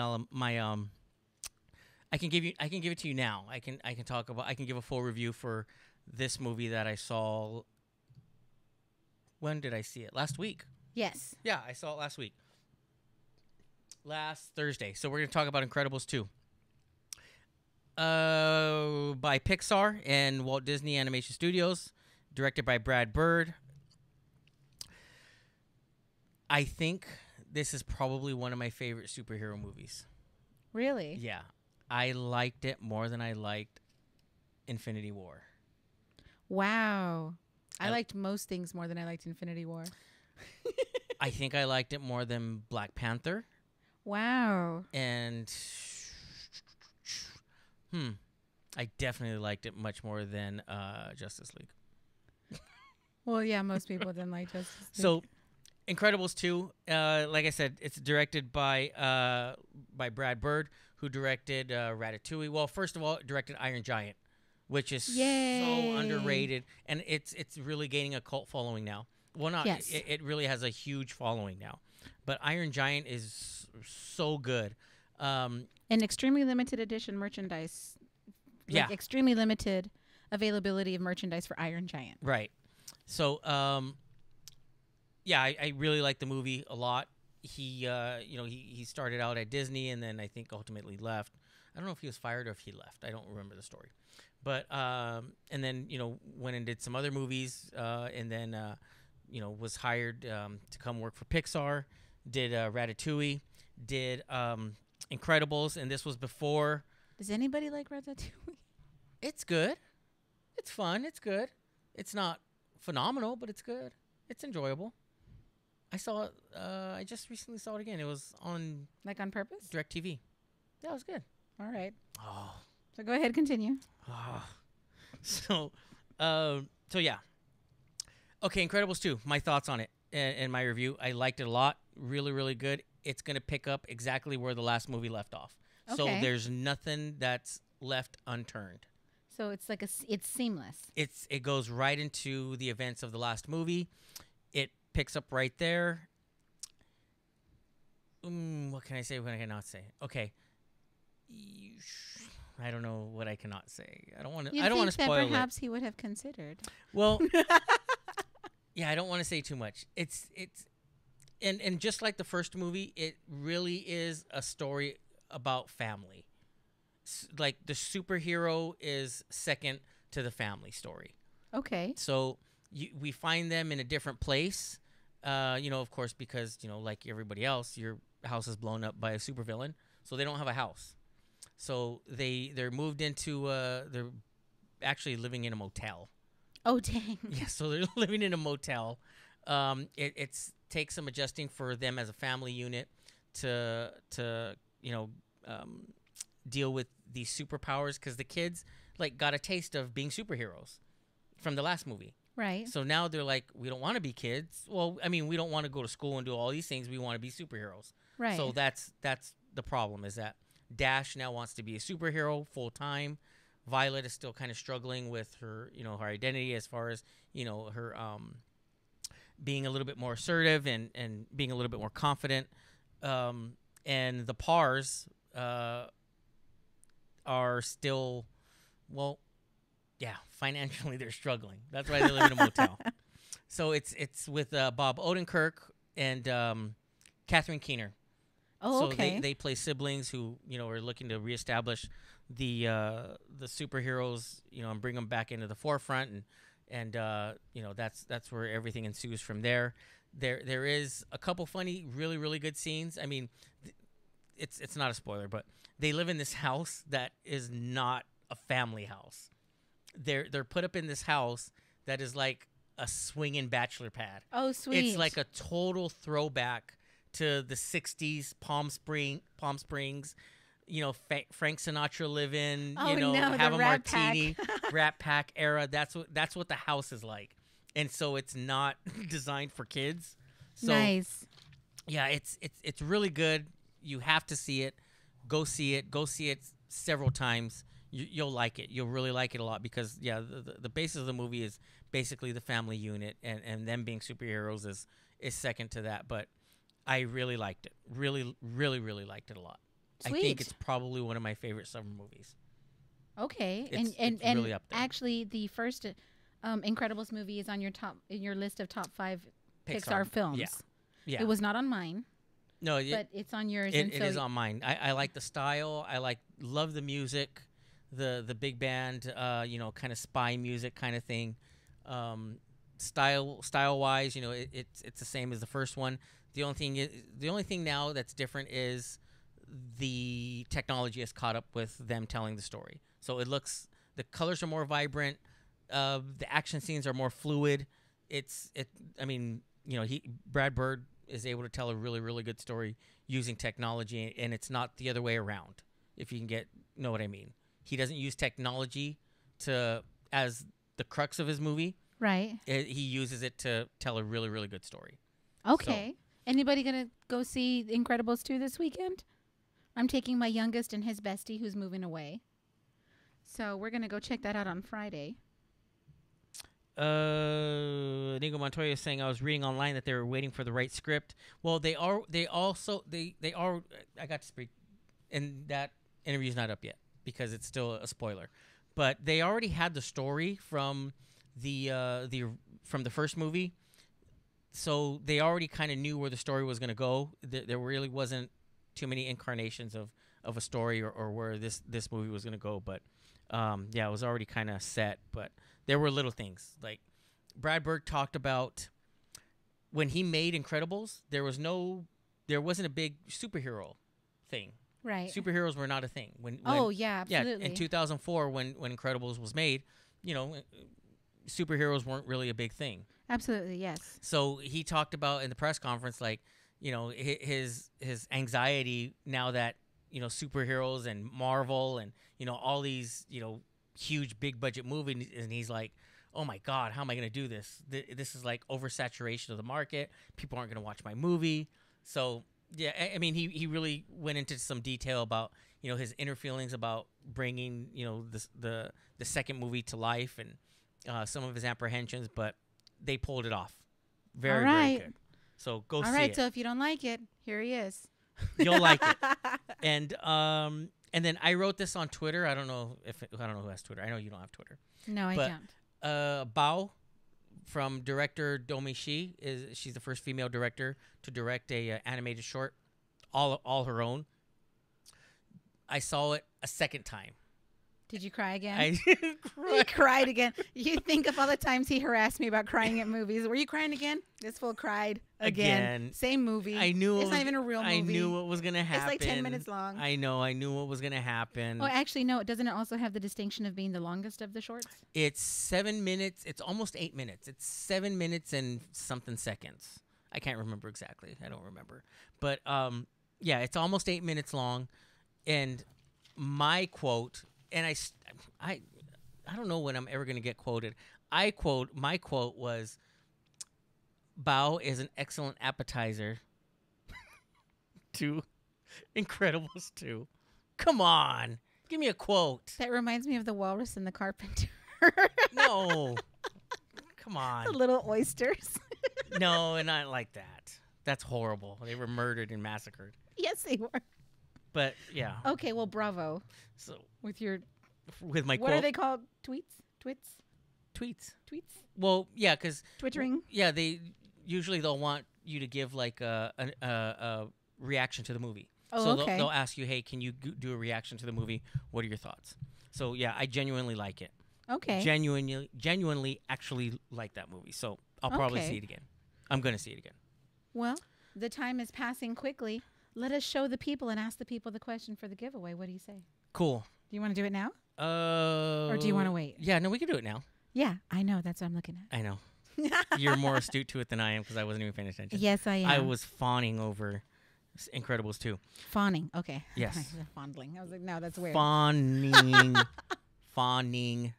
I can give it to you now. I can give a full review for this movie that I saw. When did I see it? Last week. Yes. Yeah, I saw it last week. Last Thursday. So we're going to talk about Incredibles 2. By Pixar and Walt Disney Animation Studios, directed by Brad Bird. I think this is probably one of my favorite superhero movies. Really? Yeah. I liked it more than I liked Infinity War. Wow. I liked most things more than I liked Infinity War. I think I liked it more than Black Panther. Wow. And I definitely liked it much more than Justice League. Well, yeah, most people didn't like Justice League. So, Incredibles 2, like I said, it's directed by Brad Bird, who directed Ratatouille. Well, first of all, directed Iron Giant, which is so underrated, and it's really gaining a cult following now. Well, not it really has a huge following now, but Iron Giant is so good. An extremely limited edition merchandise. Yeah, extremely limited availability of merchandise for Iron Giant. Right. So, yeah, I really like the movie a lot. He started out at Disney and then I think ultimately left. I don't know if he was fired or if he left. I don't remember the story. But and then went and did some other movies and then was hired to come work for Pixar. Did Ratatouille. Did Incredibles, and this was before. Does anybody like Ratatouille? It's good. It's fun. It's good. It's not phenomenal, but it's good. It's enjoyable. I saw it. I just recently saw it again. It was on on purpose. DirecTV. Yeah, it was good. All right. Oh. So go ahead, continue. Oh. So yeah. Okay, Incredibles 2. My thoughts on it and my review. I liked it a lot. Really, really good. It's gonna pick up exactly where the last movie left off. Okay. So there's nothing that's left unturned. So it's it's seamless. It goes right into the events of the last movie. It picks up right there. What can I say? What can I not say? Okay. I don't know what I cannot say. I don't want to. I don't want to spoil it. Perhaps he would have considered. Well, yeah, I don't want to say too much. It's and just like the first movie, it really is a story about family. Like the superhero is second to the family story. Okay. So we find them in a different place. Of course, because like everybody else, your house is blown up by a supervillain, so they don't have a house. So they're moved into they're actually living in a motel. Oh dang! Yeah, so they're living in a motel. It takes some adjusting for them as a family unit to deal with these superpowers because the kids got a taste of being superheroes from the last movie. Right. So now they're like, we don't want to be kids. Well, I mean, we don't want to go to school and do all these things. We want to be superheroes. Right. So that's the problem is that Dash now wants to be a superhero full time. Violet is still kind of struggling with her, her identity as far as, her being a little bit more assertive and being a little bit more confident. And the Pars are still, well, yeah, financially they're struggling. That's why they live in a motel. So it's with Bob Odenkirk and Catherine Keener. Oh, okay. So they play siblings who are looking to reestablish the superheroes, and bring them back into the forefront, and that's where everything ensues from there. There is a couple funny, really really good scenes. I mean, it's not a spoiler, but they live in this house that is not a family house. They're put up in this house that is like a swinging bachelor pad. Oh, sweet! It's like a total throwback to the '60s Palm Springs, Frank Sinatra live in, Oh, no, have the a Rat martini, Rat Pack era. That's what the house is like. And so it's not designed for kids. So Nice. yeah, it's really good. You have to see it. Go see it. Go see it several times. You'll like it. You'll really like it a lot because the basis of the movie is basically the family unit, and them being superheroes is second to that. But I really liked it. Really, really, really liked it a lot. Sweet. I think it's probably one of my favorite summer movies. Okay. It's really up there. Actually, the first Incredibles movie is on your list of top 5 Pixar films. Yeah. It was not on mine. No, but it's on yours. It is on mine. I like the style. Love the music, the big band. Kind of spy music kind of thing. Style wise, it's the same as the first one. The only thing now that's different is the technology has caught up with them telling the story. So the colors are more vibrant. The action scenes are more fluid. Brad Bird is able to tell a really, really good story using technology, and it's not the other way around. If you can know what I mean. He doesn't use technology as the crux of his movie. Right. He uses it to tell a really, really good story. Okay. So, anybody gonna go see Incredibles 2 this weekend? I'm taking my youngest and his bestie who's moving away. So we're gonna go check that out on Friday. Inigo Montoya is saying I was reading online that they were waiting for the right script. Well, they are. I got to speak, and that interview's not up yet because it's still a spoiler. But they already had the story from the first movie, so they already kind of knew where the story was going to go. There really wasn't too many incarnations of a story or where this movie was going to go. But it was already kind of set. But there were little things like Brad Bird talked about when he made Incredibles. There wasn't a big superhero thing. Right. Superheroes were not a thing. Absolutely. Yeah, in 2004 when Incredibles was made, superheroes weren't really a big thing. Absolutely, yes. So he talked about in the press conference, his anxiety now that, superheroes and Marvel and, all these, huge big budget movies, and he's like, oh my God, how am I going to do this? This is like oversaturation of the market. People aren't going to watch my movie. So yeah, I mean, he really went into some detail about, his inner feelings about bringing, the second movie to life and some of his apprehensions, but they pulled it off. Very, very good. So go see it. All right, so if you don't like it, here he is. You'll like it. And then I wrote this on Twitter. I don't know who has Twitter. I know you don't have Twitter. No, I don't. Bao from director Domi Shi she's the first female director to direct a animated short, all her own. I saw it a second time. Did you cry again? I He cried again. You think of all the times he harassed me about crying at movies. Were you crying again? This fool cried again. Same movie. I knew it's not even a real movie. I knew what was gonna happen. It's like 10 minutes long. I know. I knew what was gonna happen. Oh, actually, no. Doesn't it also have the distinction of being the longest of the shorts? It's 7 minutes. It's almost 8 minutes. It's 7 minutes and something seconds. I can't remember exactly. I don't remember. But it's almost 8 minutes long. And my quote. And I don't know when I'm ever going to get quoted. My quote was, Bao is an excellent appetizer to Incredibles 2. Come on. Give me a quote. That reminds me of the walrus and the carpenter. No. Come on. The little oysters. No, and not like that. That's horrible. They were murdered and massacred. Yes, they were. But yeah. Okay, well, bravo. So with my what quote. Are they called? Tweets. Well, yeah, because Twittering. Yeah, they'll want you to give like a reaction to the movie. Oh, so okay. They'll ask you, hey, can you do a reaction to the movie? What are your thoughts? So yeah, I genuinely like it. Okay. Genuinely actually like that movie. So I'll probably see it again. I'm going to see it again. Well, the time is passing quickly. Let us show the people and ask the people the question for the giveaway. What do you say? Cool. Do you want to do it now? Or do you want to wait? Yeah, no, we can do it now. Yeah, I know. That's what I'm looking at. I know. You're more astute to it than I am because I wasn't even paying attention. Yes, I am. I was fawning over Incredibles 2. Fawning. Okay. Yes. Fondling. I was like, no, that's weird. Fawning. Fawning.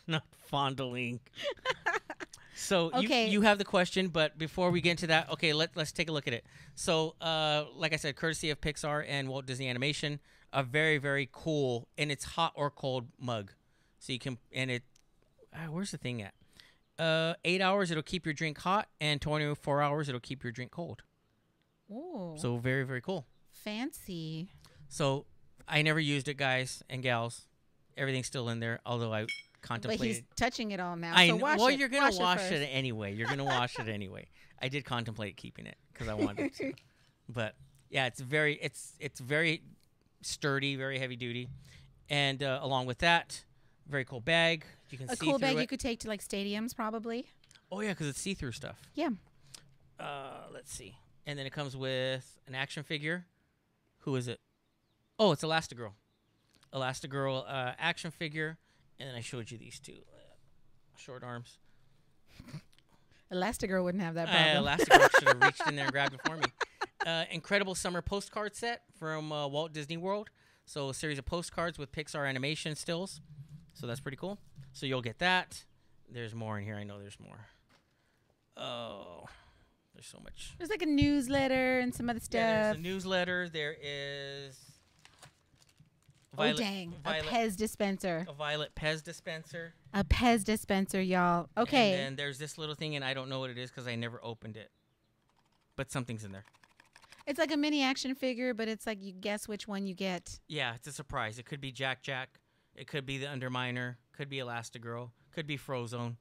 Not fondling. So Okay. you have the question, but before we get into that, okay, let's take a look at it. So, like I said, courtesy of Pixar and Walt Disney Animation, a very, very cool, and it's hot or cold mug. So you can, and it, where's the thing at? 8 hours, it'll keep your drink hot, and 24 hours, it'll keep your drink cold. Ooh. So very, very cool. Fancy. So I never used it, guys and gals. Everything's still in there, although I contemplated. But he's touching it all now. I so know. wash Well, it. you're gonna wash it it anyway. You're gonna wash it anyway. I did contemplate keeping it because I wanted to, but yeah, it's very sturdy, very heavy duty, and along with that, very cool bag. You can a see cool through bag it. you could take to like stadiums, probably. Oh yeah, because it's see-through stuff. Yeah. Let's see, and then it comes with an action figure. Who is it? Oh, it's Elastigirl. Elastigirl action figure, and then I showed you these two short arms. Elastigirl wouldn't have that problem. Elastigirl should have reached in there and grabbed it for me. Incredible summer postcard set from Walt Disney World. So a series of postcards with Pixar animation stills. So that's pretty cool. So you'll get that. There's more in here. I know there's more. Oh, there's so much. There's like a newsletter and some other stuff. Yeah, there's a newsletter. There is... Violet, dang. A Pez dispenser. A Violet Pez dispenser. A Pez dispenser, y'all. Okay. And then there's this little thing, and I don't know what it is because I never opened it. But something's in there. It's like a mini action figure, but it's like you guess which one you get. Yeah, it's a surprise. It could be Jack Jack. It could be the Underminer. Could be Elastigirl. Could be Frozone.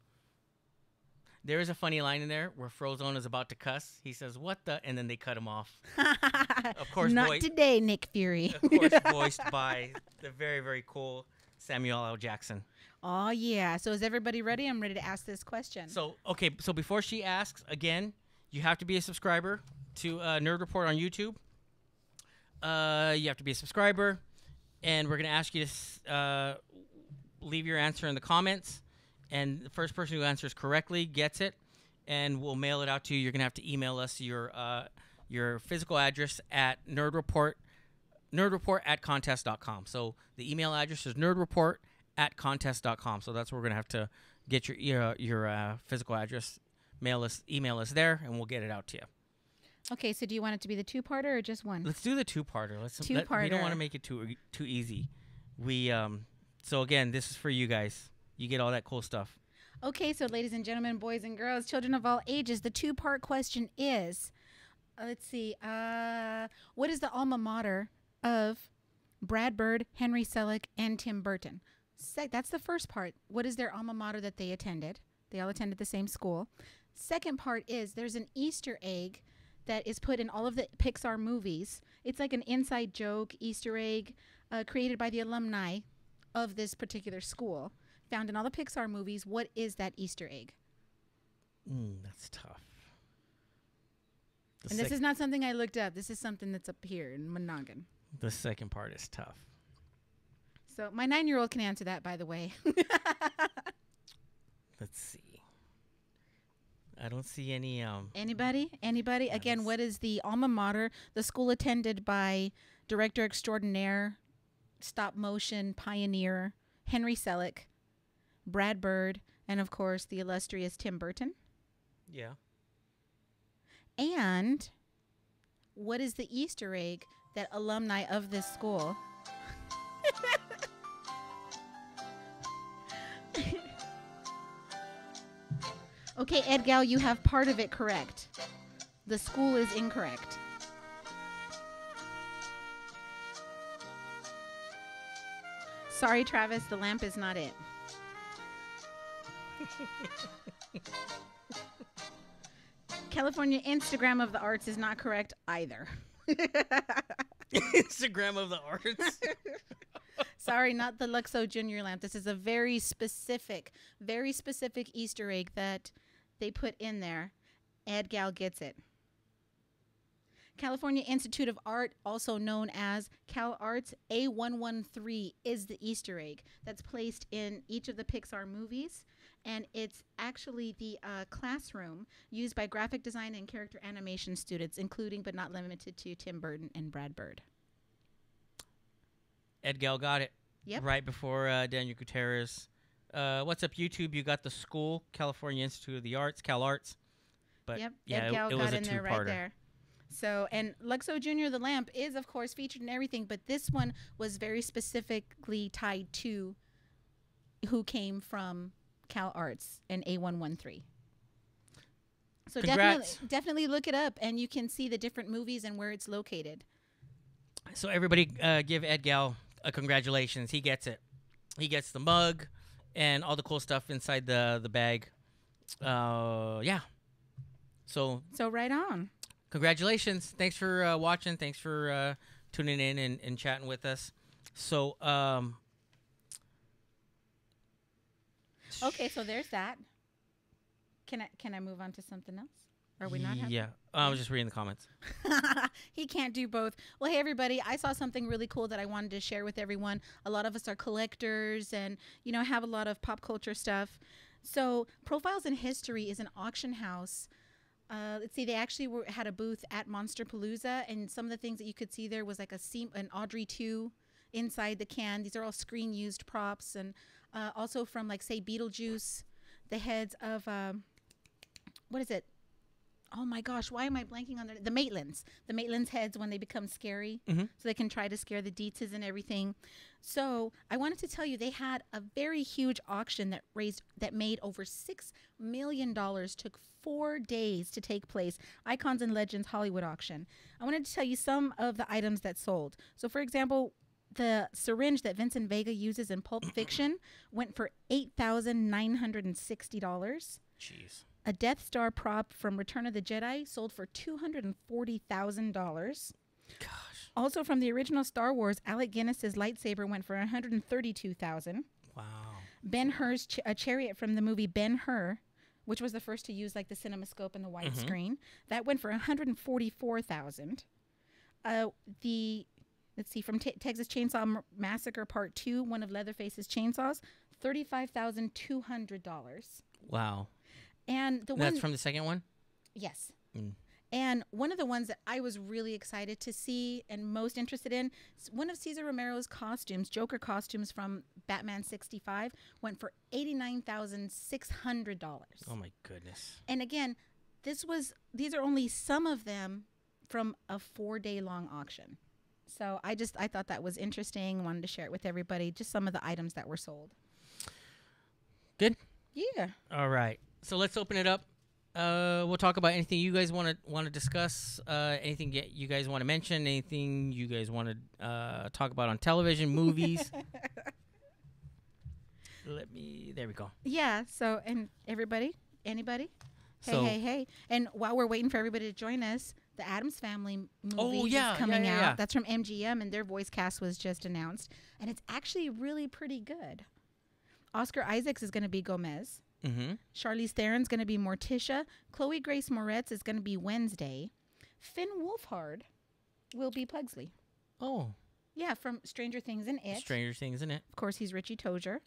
There is a funny line in there where Frozone is about to cuss. He says, "What the?" And then they cut him off. Of course, not today, Nick Fury. Of course, voiced by the very, very cool Samuel L. Jackson. Oh, yeah. So is everybody ready? I'm ready to ask this question. So, okay. So before she asks, again, you have to be a subscriber to Nerd Report on YouTube. You have to be a subscriber. And we're going to ask you to leave your answer in the comments. And the first person who answers correctly gets it. And we'll mail it out to you. You're going to have to email us your physical address at nerdreport@contest.com. So the email address is nerdreport@contest.com. So that's where we're going to have to get your physical address. Email us there, and we'll get it out to you. Okay, so do you want it to be the two-parter or just one? Let's do the two-parter. Two-parter. We don't want to make it too easy. So again, this is for you guys. You get all that cool stuff. Okay, so ladies and gentlemen, boys and girls, children of all ages, the two-part question is, let's see, what is the alma mater of Brad Bird, Henry Selick, and Tim Burton? That's the first part. What is their alma mater that they attended? They all attended the same school. Second part is there's an Easter egg that is put in all of the Pixar movies. It's like an inside joke Easter egg created by the alumni of this particular school. Found in all the Pixar movies. What is that Easter egg? That's tough. And this is not something I looked up. This is something that's up here in my noggin. The second part is tough. So my 9-year-old can answer that, by the way. Let's see. I don't see any. Anybody? Again, what is the alma mater? The school attended by director extraordinaire, stop motion pioneer Henry Selick, Brad Bird, and of course the illustrious Tim Burton. Yeah. And what is the Easter egg that alumni of this school? Okay, Edgal, you have part of it correct. The school is incorrect. Sorry, Travis, the lamp is not it. California Instagram of the Arts is not correct either. Instagram of the Arts? Sorry, not the Luxo Junior lamp. This is a very specific Easter egg that they put in there. Edgal gets it. California Institute of Art, also known as Cal Arts A113, is the Easter egg that's placed in each of the Pixar movies. And it's actually the classroom used by graphic design and character animation students, including but not limited to Tim Burton and Brad Bird. Ed Gale got it. Yep. Right before Daniel Gutierrez. What's up, YouTube? You got the school, California Institute of the Arts, Cal Arts. But Yep. yeah, Ed Gale it was got a in there two-parter. right there. So, and Luxo Jr. the lamp is, of course, featured in everything, but this one was very specifically tied to who came from Cal Arts and A113. So definitely look it up, and you can see the different movies and where it's located. So everybody give Ed Gale a congratulations. He gets it. He gets the mug and all the cool stuff inside the bag. Yeah. So right on. Congratulations. Thanks for watching. Thanks for tuning in and chatting with us. So okay, so there's that. Can I move on to something else? Are we not? Yeah. I was just reading the comments. He can't do both. Well, hey, everybody, I saw something really cool that I wanted to share with everyone. A lot of us are collectors and, have a lot of pop culture stuff. So Profiles in History is an auction house. Let's see, they actually had a booth at Monsterpalooza, and some of the things that you could see there was like an Audrey 2 inside the can. These are all screen-used props, and also from, like, say, Beetlejuice, the heads of, what is it? Oh my gosh, why am I blanking on the Maitlands? The Maitlands heads when they become scary, so they can try to scare the Dietzes and everything. So I wanted to tell you they had a very huge auction that made over $6 million. Took 4 days to take place. Icons and Legends Hollywood auction. I wanted to tell you some of the items that sold. So for example, the syringe that Vincent Vega uses in Pulp Fiction went for $8,960. Jeez. A Death Star prop from Return of the Jedi sold for $240,000. Gosh. Also from the original Star Wars, Alec Guinness's lightsaber went for $132,000. Wow. Ben-Hur's a chariot from the movie Ben-Hur, which was the first to use like the CinemaScope and the widescreen, that went for $144,000. Let's see, from Texas Chainsaw Massacre Part 2, one of Leatherface's chainsaws, $35,200. Wow. And that's from the second one? Yes. And one of the ones that I was really excited to see and most interested in, one of Cesar Romero's costumes, Joker costumes from Batman 65, went for $89,600. Oh my goodness. And again, these are only some of them from a 4-day long auction. So I thought that was interesting, wanted to share it with everybody, just some of the items that were sold. Good? Yeah. All right. So let's open it up. We'll talk about anything you guys want to discuss. Anything you guys want to mention. Anything you guys want to talk about on television, movies. There we go. Yeah. So, and everybody, anybody? Hey. And while we're waiting for everybody to join us, the Addams Family movie is coming out. That's from MGM, and their voice cast was just announced. And it's actually really pretty good. Oscar Isaacs is going to be Gomez. Charlize Theron's going to be Morticia. Chloe Grace Moretz is going to be Wednesday. Finn Wolfhard will be Pugsley. Oh. Yeah, from Stranger Things and It. Stranger Things and It. Of course, he's Richie Tozier.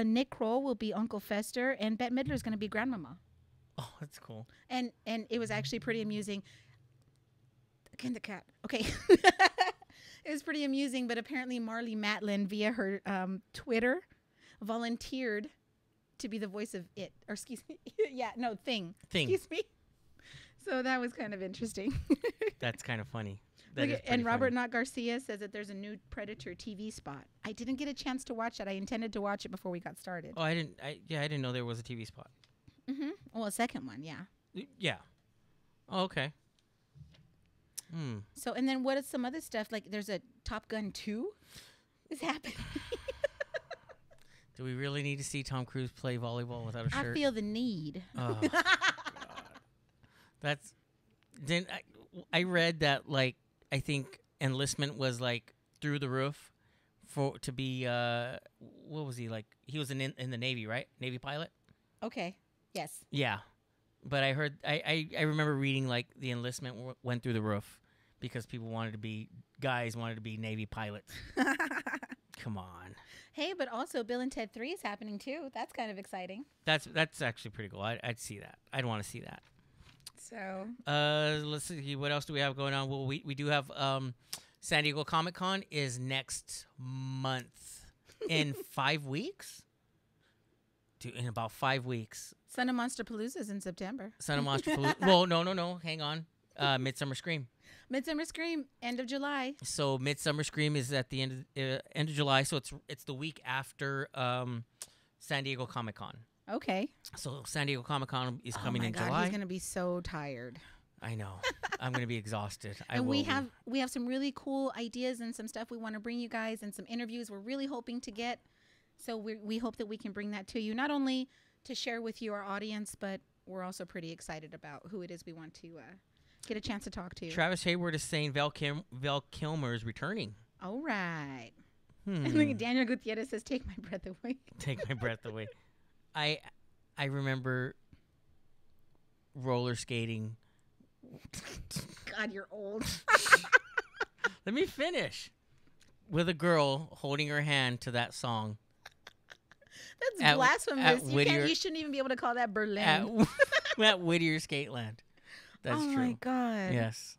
Nick Kroll will be Uncle Fester, and Bette Midler is going to be Grandmama. Oh, that's cool. And it was actually pretty amusing. Again, the cat. Okay. It was pretty amusing, but apparently Marlee Matlin, via her Twitter, volunteered to be the voice of It. Or excuse me. Thing. Excuse me. So that was kind of interesting. That's kind of funny. And Robert Knott Garcia says that there's a new Predator TV spot. I didn't get a chance to watch that. I intended to watch it before we got started. Oh, I didn't know there was a TV spot. Well, a second one, yeah. Yeah. Oh, okay. So, and then what is some other stuff? Like, there's a Top Gun 2 is happening. Do we really need to see Tom Cruise play volleyball without a shirt? I feel the need. Oh, God. I read that, like, I think enlistment was, like, through the roof to be, what was he, like? He was in the Navy, right? Navy pilot? Okay. Yes. Yeah. But I heard, I remember reading, like, the enlistment went through the roof. because guys wanted to be Navy pilots. Come on. Hey, but also Bill and Ted 3 is happening too. That's kind of exciting. That's actually pretty cool. I'd see that. I'd want to see that. So. Let's see. What else do we have going on? Well, we do have San Diego Comic-Con is next month in 5 weeks. In about 5 weeks. Son of Monster Palooza is in September. Son of Monster Palooza. Well, no. Hang on. Midsummer Scream. Midsummer Scream, end of July. So Midsummer Scream is at the end of July. So it's the week after San Diego Comic-Con. Okay. So San Diego Comic-Con is coming in July. He's going to be so tired. I know. I'm going to be exhausted. We have some really cool ideas and some stuff we want to bring you guys and some interviews we're really hoping to get. So we hope that we can bring that to you, not only to share with you, our audience, but we're also pretty excited about who it is we want to get a chance to talk to. Travis Hayward is saying Val Kilmer is returning. All right. And look, Daniel Gutierrez says, "Take my breath away." Take my breath away. I remember roller skating. God, you're old. Let me finish. With a girl holding her hand to that song. That's blasphemous. You shouldn't even be able to call that Berlin. At Whittier Skateland. That's true. Oh, my God. Yes.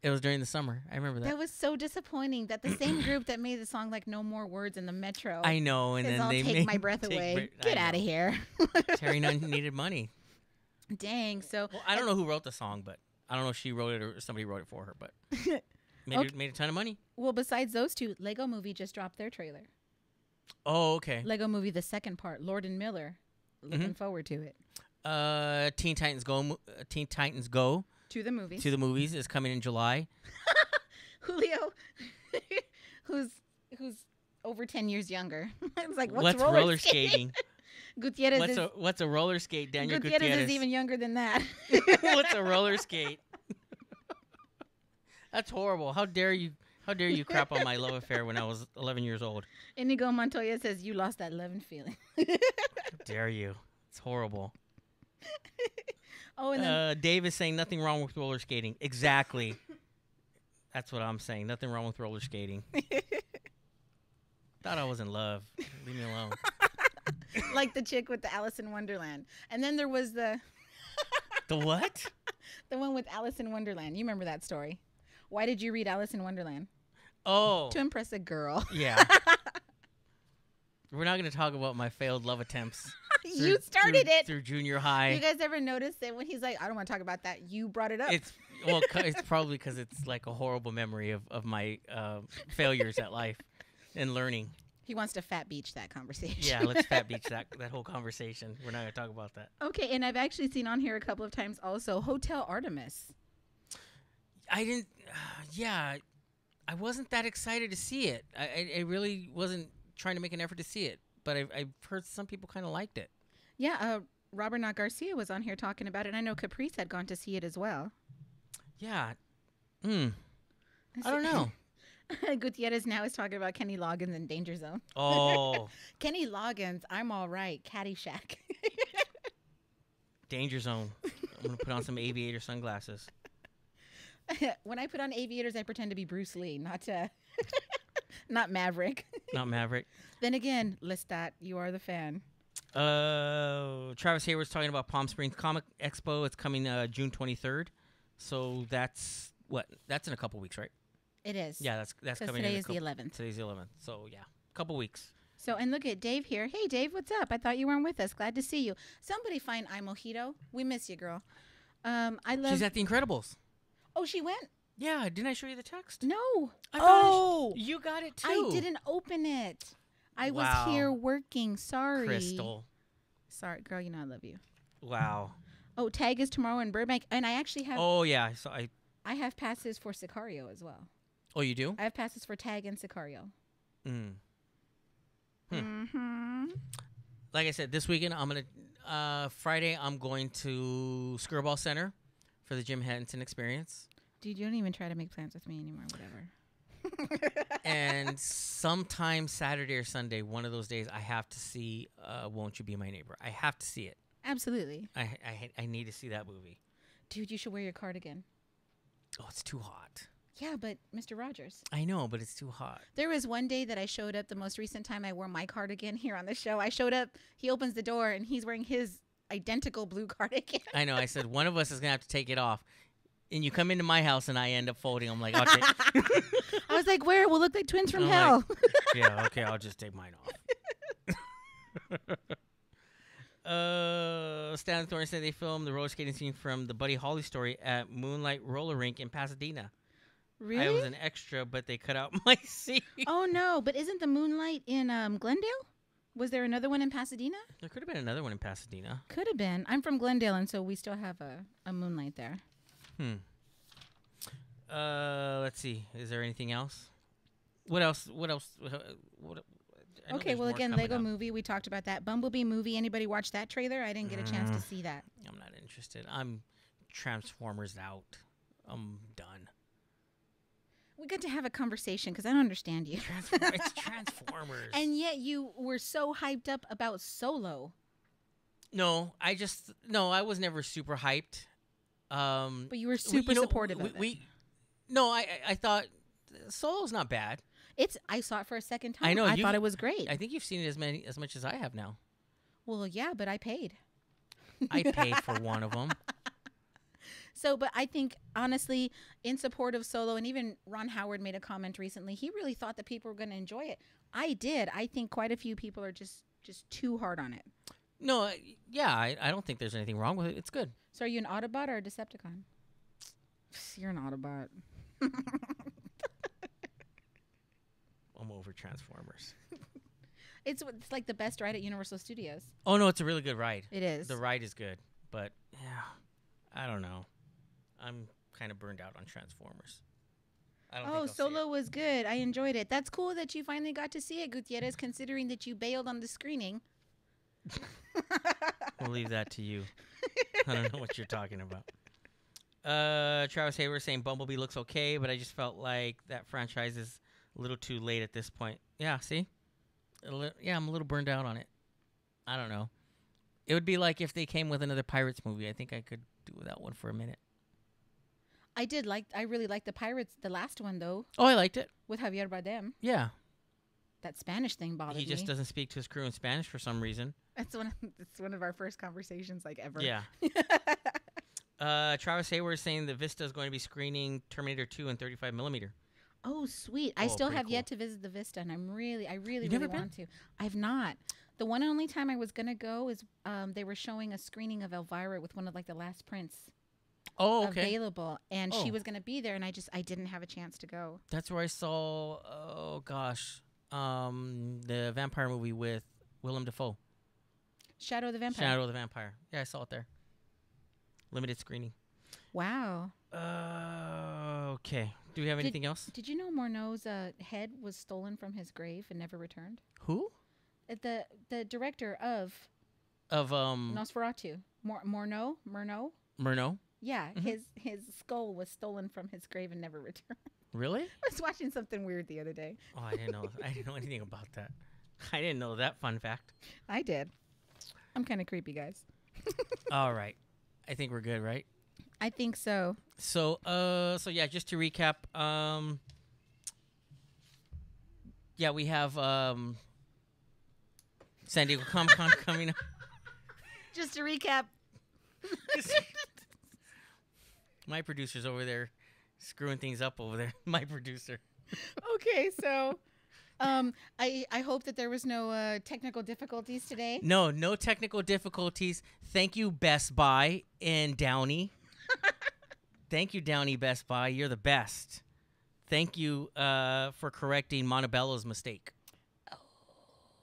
It was during the summer. I remember that. That was so disappointing that the same group that made the song like No More Words in the Metro. I know. And then they Take My Breath Away. Get out of here. Terry Nunn needed money. Dang. So I don't know who wrote the song, but I don't know if she wrote it or somebody wrote it for her, but made a ton of money. Well, besides those two, Lego Movie just dropped their trailer. Oh, okay. Lego Movie, the second part, Lord and Miller. Looking forward to it. Teen Titans Go to the movies. To the movies is coming in July. Julio, who's over 10 years younger. It's like, what's roller skating? Gutierrez what's a roller skate? Daniel Gutierrez is even younger than that. What's a roller skate? That's horrible. How dare you crap on my love affair when I was 11 years old? Inigo Montoya says, "You lost that love and feeling." How dare you? It's horrible. Oh, and then Dave is saying nothing wrong with roller skating. Exactly. That's what I'm saying. Nothing wrong with roller skating. Thought I was in love. Leave me alone. Like the chick with the Alice in Wonderland. And then there was the what? The one with Alice in Wonderland. You remember that story? Why did you read Alice in Wonderland? Oh. To impress a girl. Yeah. We're not going to talk about my failed love attempts. You started it. Through junior high. You guys ever notice that when he's like, "I don't want to talk about that," you brought it up? It's probably because it's like a horrible memory of my failures at life and learning. He wants to fat beach that conversation. Yeah, let's fat beach that whole conversation. We're not going to talk about that. Okay, and I've actually seen on here a couple of times also Hotel Artemis. I didn't, I wasn't that excited to see it. I really wasn't trying to make an effort to see it, but I've heard some people kind of liked it. Yeah, Robert Knott Garcia was on here talking about it, and I know Caprice had gone to see it as well. Yeah. I don't know. Gutierrez now is talking about Kenny Loggins and Danger Zone. Oh. Kenny Loggins, I'm all right. Caddyshack. Danger Zone. I'm going to put on some aviator sunglasses. When I put on aviators, I pretend to be Bruce Lee, not not Maverick. Not Maverick. Then again, Lestat, you are the fan. Travis Hayward's talking about Palm Springs Comic Expo. It's coming June 23rd. So that's in a couple weeks, right? It is. Yeah, that's coming. Today is the 11th. Today's the 11th. So yeah, a couple weeks. So, and look at Dave here. Hey, Dave, what's up? I thought you weren't with us. Glad to see you. Somebody find I Mojito. We miss you, girl. She's at The Incredibles. Oh, she went? Yeah. Didn't I show you the text? No. You got it too. I didn't open it. I was here working. Sorry. Crystal. Sorry, girl. You know I love you. Wow. Oh, Tag is tomorrow in Burbank, and I actually have. Oh yeah. So I have passes for Sicario as well. Oh, you do? I have passes for Tag and Sicario. Like I said, this weekend Friday I'm going to Skirball Center for the Jim Henson Experience. Dude, you don't even try to make plans with me anymore. Whatever. And sometime Saturday or Sunday, one of those days, I have to see Won't You Be My Neighbor. I have to see it. Absolutely. I need to see that movie. Dude, you should wear your cardigan. Oh, it's too hot. Yeah, but Mr. Rogers. I know, but it's too hot. There was one day that I showed up, the most recent time I wore my cardigan here on the show. I showed up, he opens the door, and he's wearing his identical blue cardigan. I know. I said, one of us is going to have to take it off. And you come into my house, and I end up folding. I'm like, okay. I was like, where? We'll look like twins from hell. Like, yeah, okay, I'll just take mine off. Stan Thorne said they filmed the roller skating scene from the Buddy Holly story at Moonlight Roller Rink in Pasadena. Really? I was an extra, but they cut out my scene. Oh, no. But isn't the Moonlight in Glendale? Was there another one in Pasadena? There could have been another one in Pasadena. Could have been. I'm from Glendale, and so we still have a Moonlight there. Let's see. Is there anything else? What else? Okay, well, again, Lego Movie. We talked about that. Bumblebee movie. Anybody watch that trailer? I didn't get a chance to see that. I'm not interested. I'm Transformers out. I'm done. We got to have a conversation because I don't understand you. It's Transformers. And yet you were so hyped up about Solo. No, I was never super hyped. But you were super supportive of it. No, I thought Solo's not bad. I saw it for a second time. I know. I thought it was great. I think you've seen it as much as I have now. Well, yeah, but I paid. I paid for one of them. So, but I think, honestly, in support of Solo, and even Ron Howard made a comment recently, he really thought that people were going to enjoy it. I did. I think quite a few people are just too hard on it. No, yeah, I don't think there's anything wrong with it. It's good. So are you an Autobot or a Decepticon? You're an Autobot. I'm over Transformers. It's like the best ride at Universal Studios. Oh, no, it's a really good ride. It is. The ride is good. But, yeah, I don't know. I'm kind of burned out on Transformers. I don't think I'll Solo was good. I enjoyed it. That's cool that you finally got to see it, Gutierrez, considering that you bailed on the screening. We'll leave that to you. I don't know what you're talking about. Travis Hayward saying Bumblebee looks okay, but I just felt like that franchise is a little too late at this point. Yeah, see? I'm a little burned out on it. I don't know. It would be like if they came with another Pirates movie. I think I could do that one for a minute. I really liked the Pirates, the last one, though. Oh, I liked it. With Javier Bardem. Yeah. That Spanish thing bothered me. He just doesn't speak to his crew in Spanish for some reason. It's one of our first conversations, like, ever. Yeah. Travis Hayward is saying that Vista is going to be screening Terminator 2 in 35 millimeter. Oh, sweet. I still have yet to visit the Vista, and I really want to. I've not. The one and only time I was going to go is they were showing a screening of Elvira with one of, like, the last prints available, and she was going to be there, and I didn't have a chance to go. That's where I saw, the vampire movie with Willem Dafoe. Shadow of the Vampire. Shadow of the Vampire. Yeah, I saw it there. Limited screening. Wow. Okay. Do we have anything else? Did you know Morneau's head was stolen from his grave and never returned? Who? The director of Nosferatu. Murnau? Murnau? Yeah, his skull was stolen from his grave and never returned. Really? I was watching something weird the other day. Oh, I didn't know. I didn't know anything about that. I didn't know that fun fact. I did. I'm kind of creepy, guys. All right. I think we're good, right? I think so. So yeah, just to recap, yeah, we have San Diego Comic-Con coming up. Just to recap. My producer's over there screwing things up over there. My producer. Okay, so I hope that there was no technical difficulties today. No technical difficulties. Thank you, Best Buy in Downey. Thank you, Downey Best Buy. You're the best. Thank you for correcting Montebello's mistake. Oh.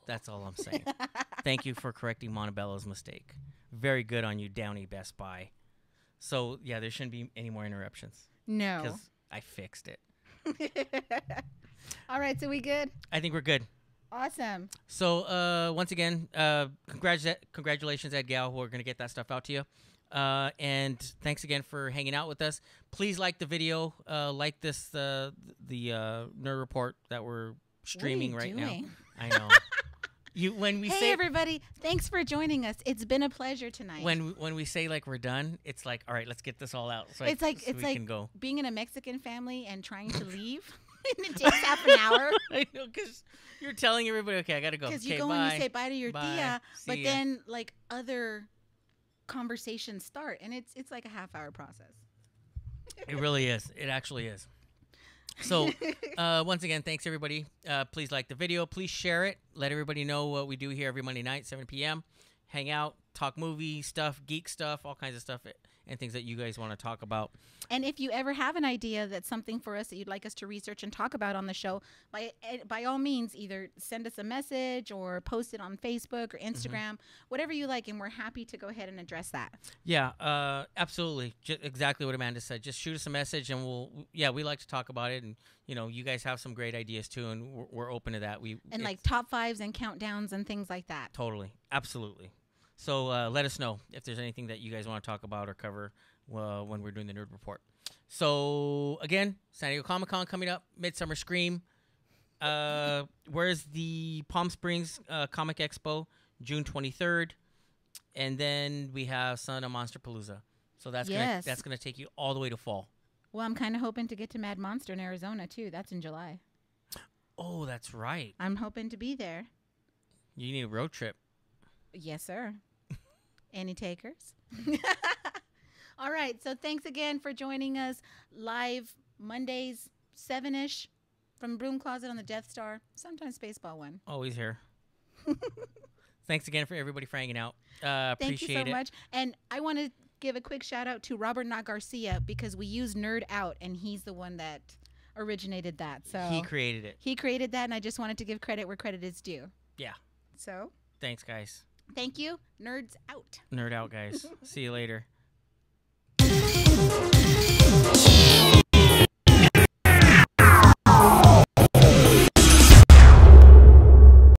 That's all I'm saying. Thank you for correcting Montebello's mistake. Very good on you, Downey Best Buy. So, yeah, there shouldn't be any more interruptions. No. Because I fixed it. All right, so we good? I think we're good. Awesome. So, once again, congratulations, Ed Gal, who are going to get that stuff out to you. And thanks again for hanging out with us. Please like the video. Like this, the Nerd Report that we're streaming right now. I know. When we hey say everybody, thanks for joining us. It's been a pleasure tonight. when we say like we're done, it's like all right, let's get this all out. It's like so we can go. being in a Mexican family and trying to leave. And it takes half an hour. I know, because you're telling everybody, okay, I gotta go. Because okay, you go bye. and you say bye to your Bye. tia, See but ya. then like other conversations start, and it's like a half-hour process. It really is. It actually is. So, once again, thanks everybody. Please like the video. Please share it. Let everybody know what we do here every Monday night, 7 p.m. Hang out, talk movie stuff, geek stuff, all kinds of stuff, and things that you guys want to talk about. And if you ever have an idea that's something for us that you'd like us to research and talk about on the show, by all means, either send us a message or post it on Facebook or Instagram, whatever you like, and we're happy to go ahead and address that. Yeah, absolutely. Exactly what Amanda said. Just shoot us a message, and we like to talk about it. And you guys have some great ideas too, and we're open to that. Like top fives and countdowns and things like that. Totally, absolutely. So let us know if there's anything that you guys want to talk about or cover when we're doing the Nerd Report. So, again, San Diego Comic-Con coming up, Midsummer Scream. Where's the Palm Springs Comic Expo, June 23rd. And then we have Son of Monsterpalooza. So that's gonna take you all the way to fall. Well, I'm kind of hoping to get to Mad Monster in Arizona, too. That's in July. Oh, that's right. I'm hoping to be there. You need a road trip. Yes, sir. Any takers? All right. So thanks again for joining us live Mondays, 7-ish from Broom Closet on the Death Star. Sometimes Spaceball 1. Always here. Thanks again for everybody for hanging out. Thank Appreciate you so much. And I want to give a quick shout out to Robert Not Garcia because we use Nerd Out and he's the one that originated that. So he created it. He created that, and I just wanted to give credit where credit is due. Yeah. So thanks, guys. Thank you. Nerds out. Nerd out, guys. See you later.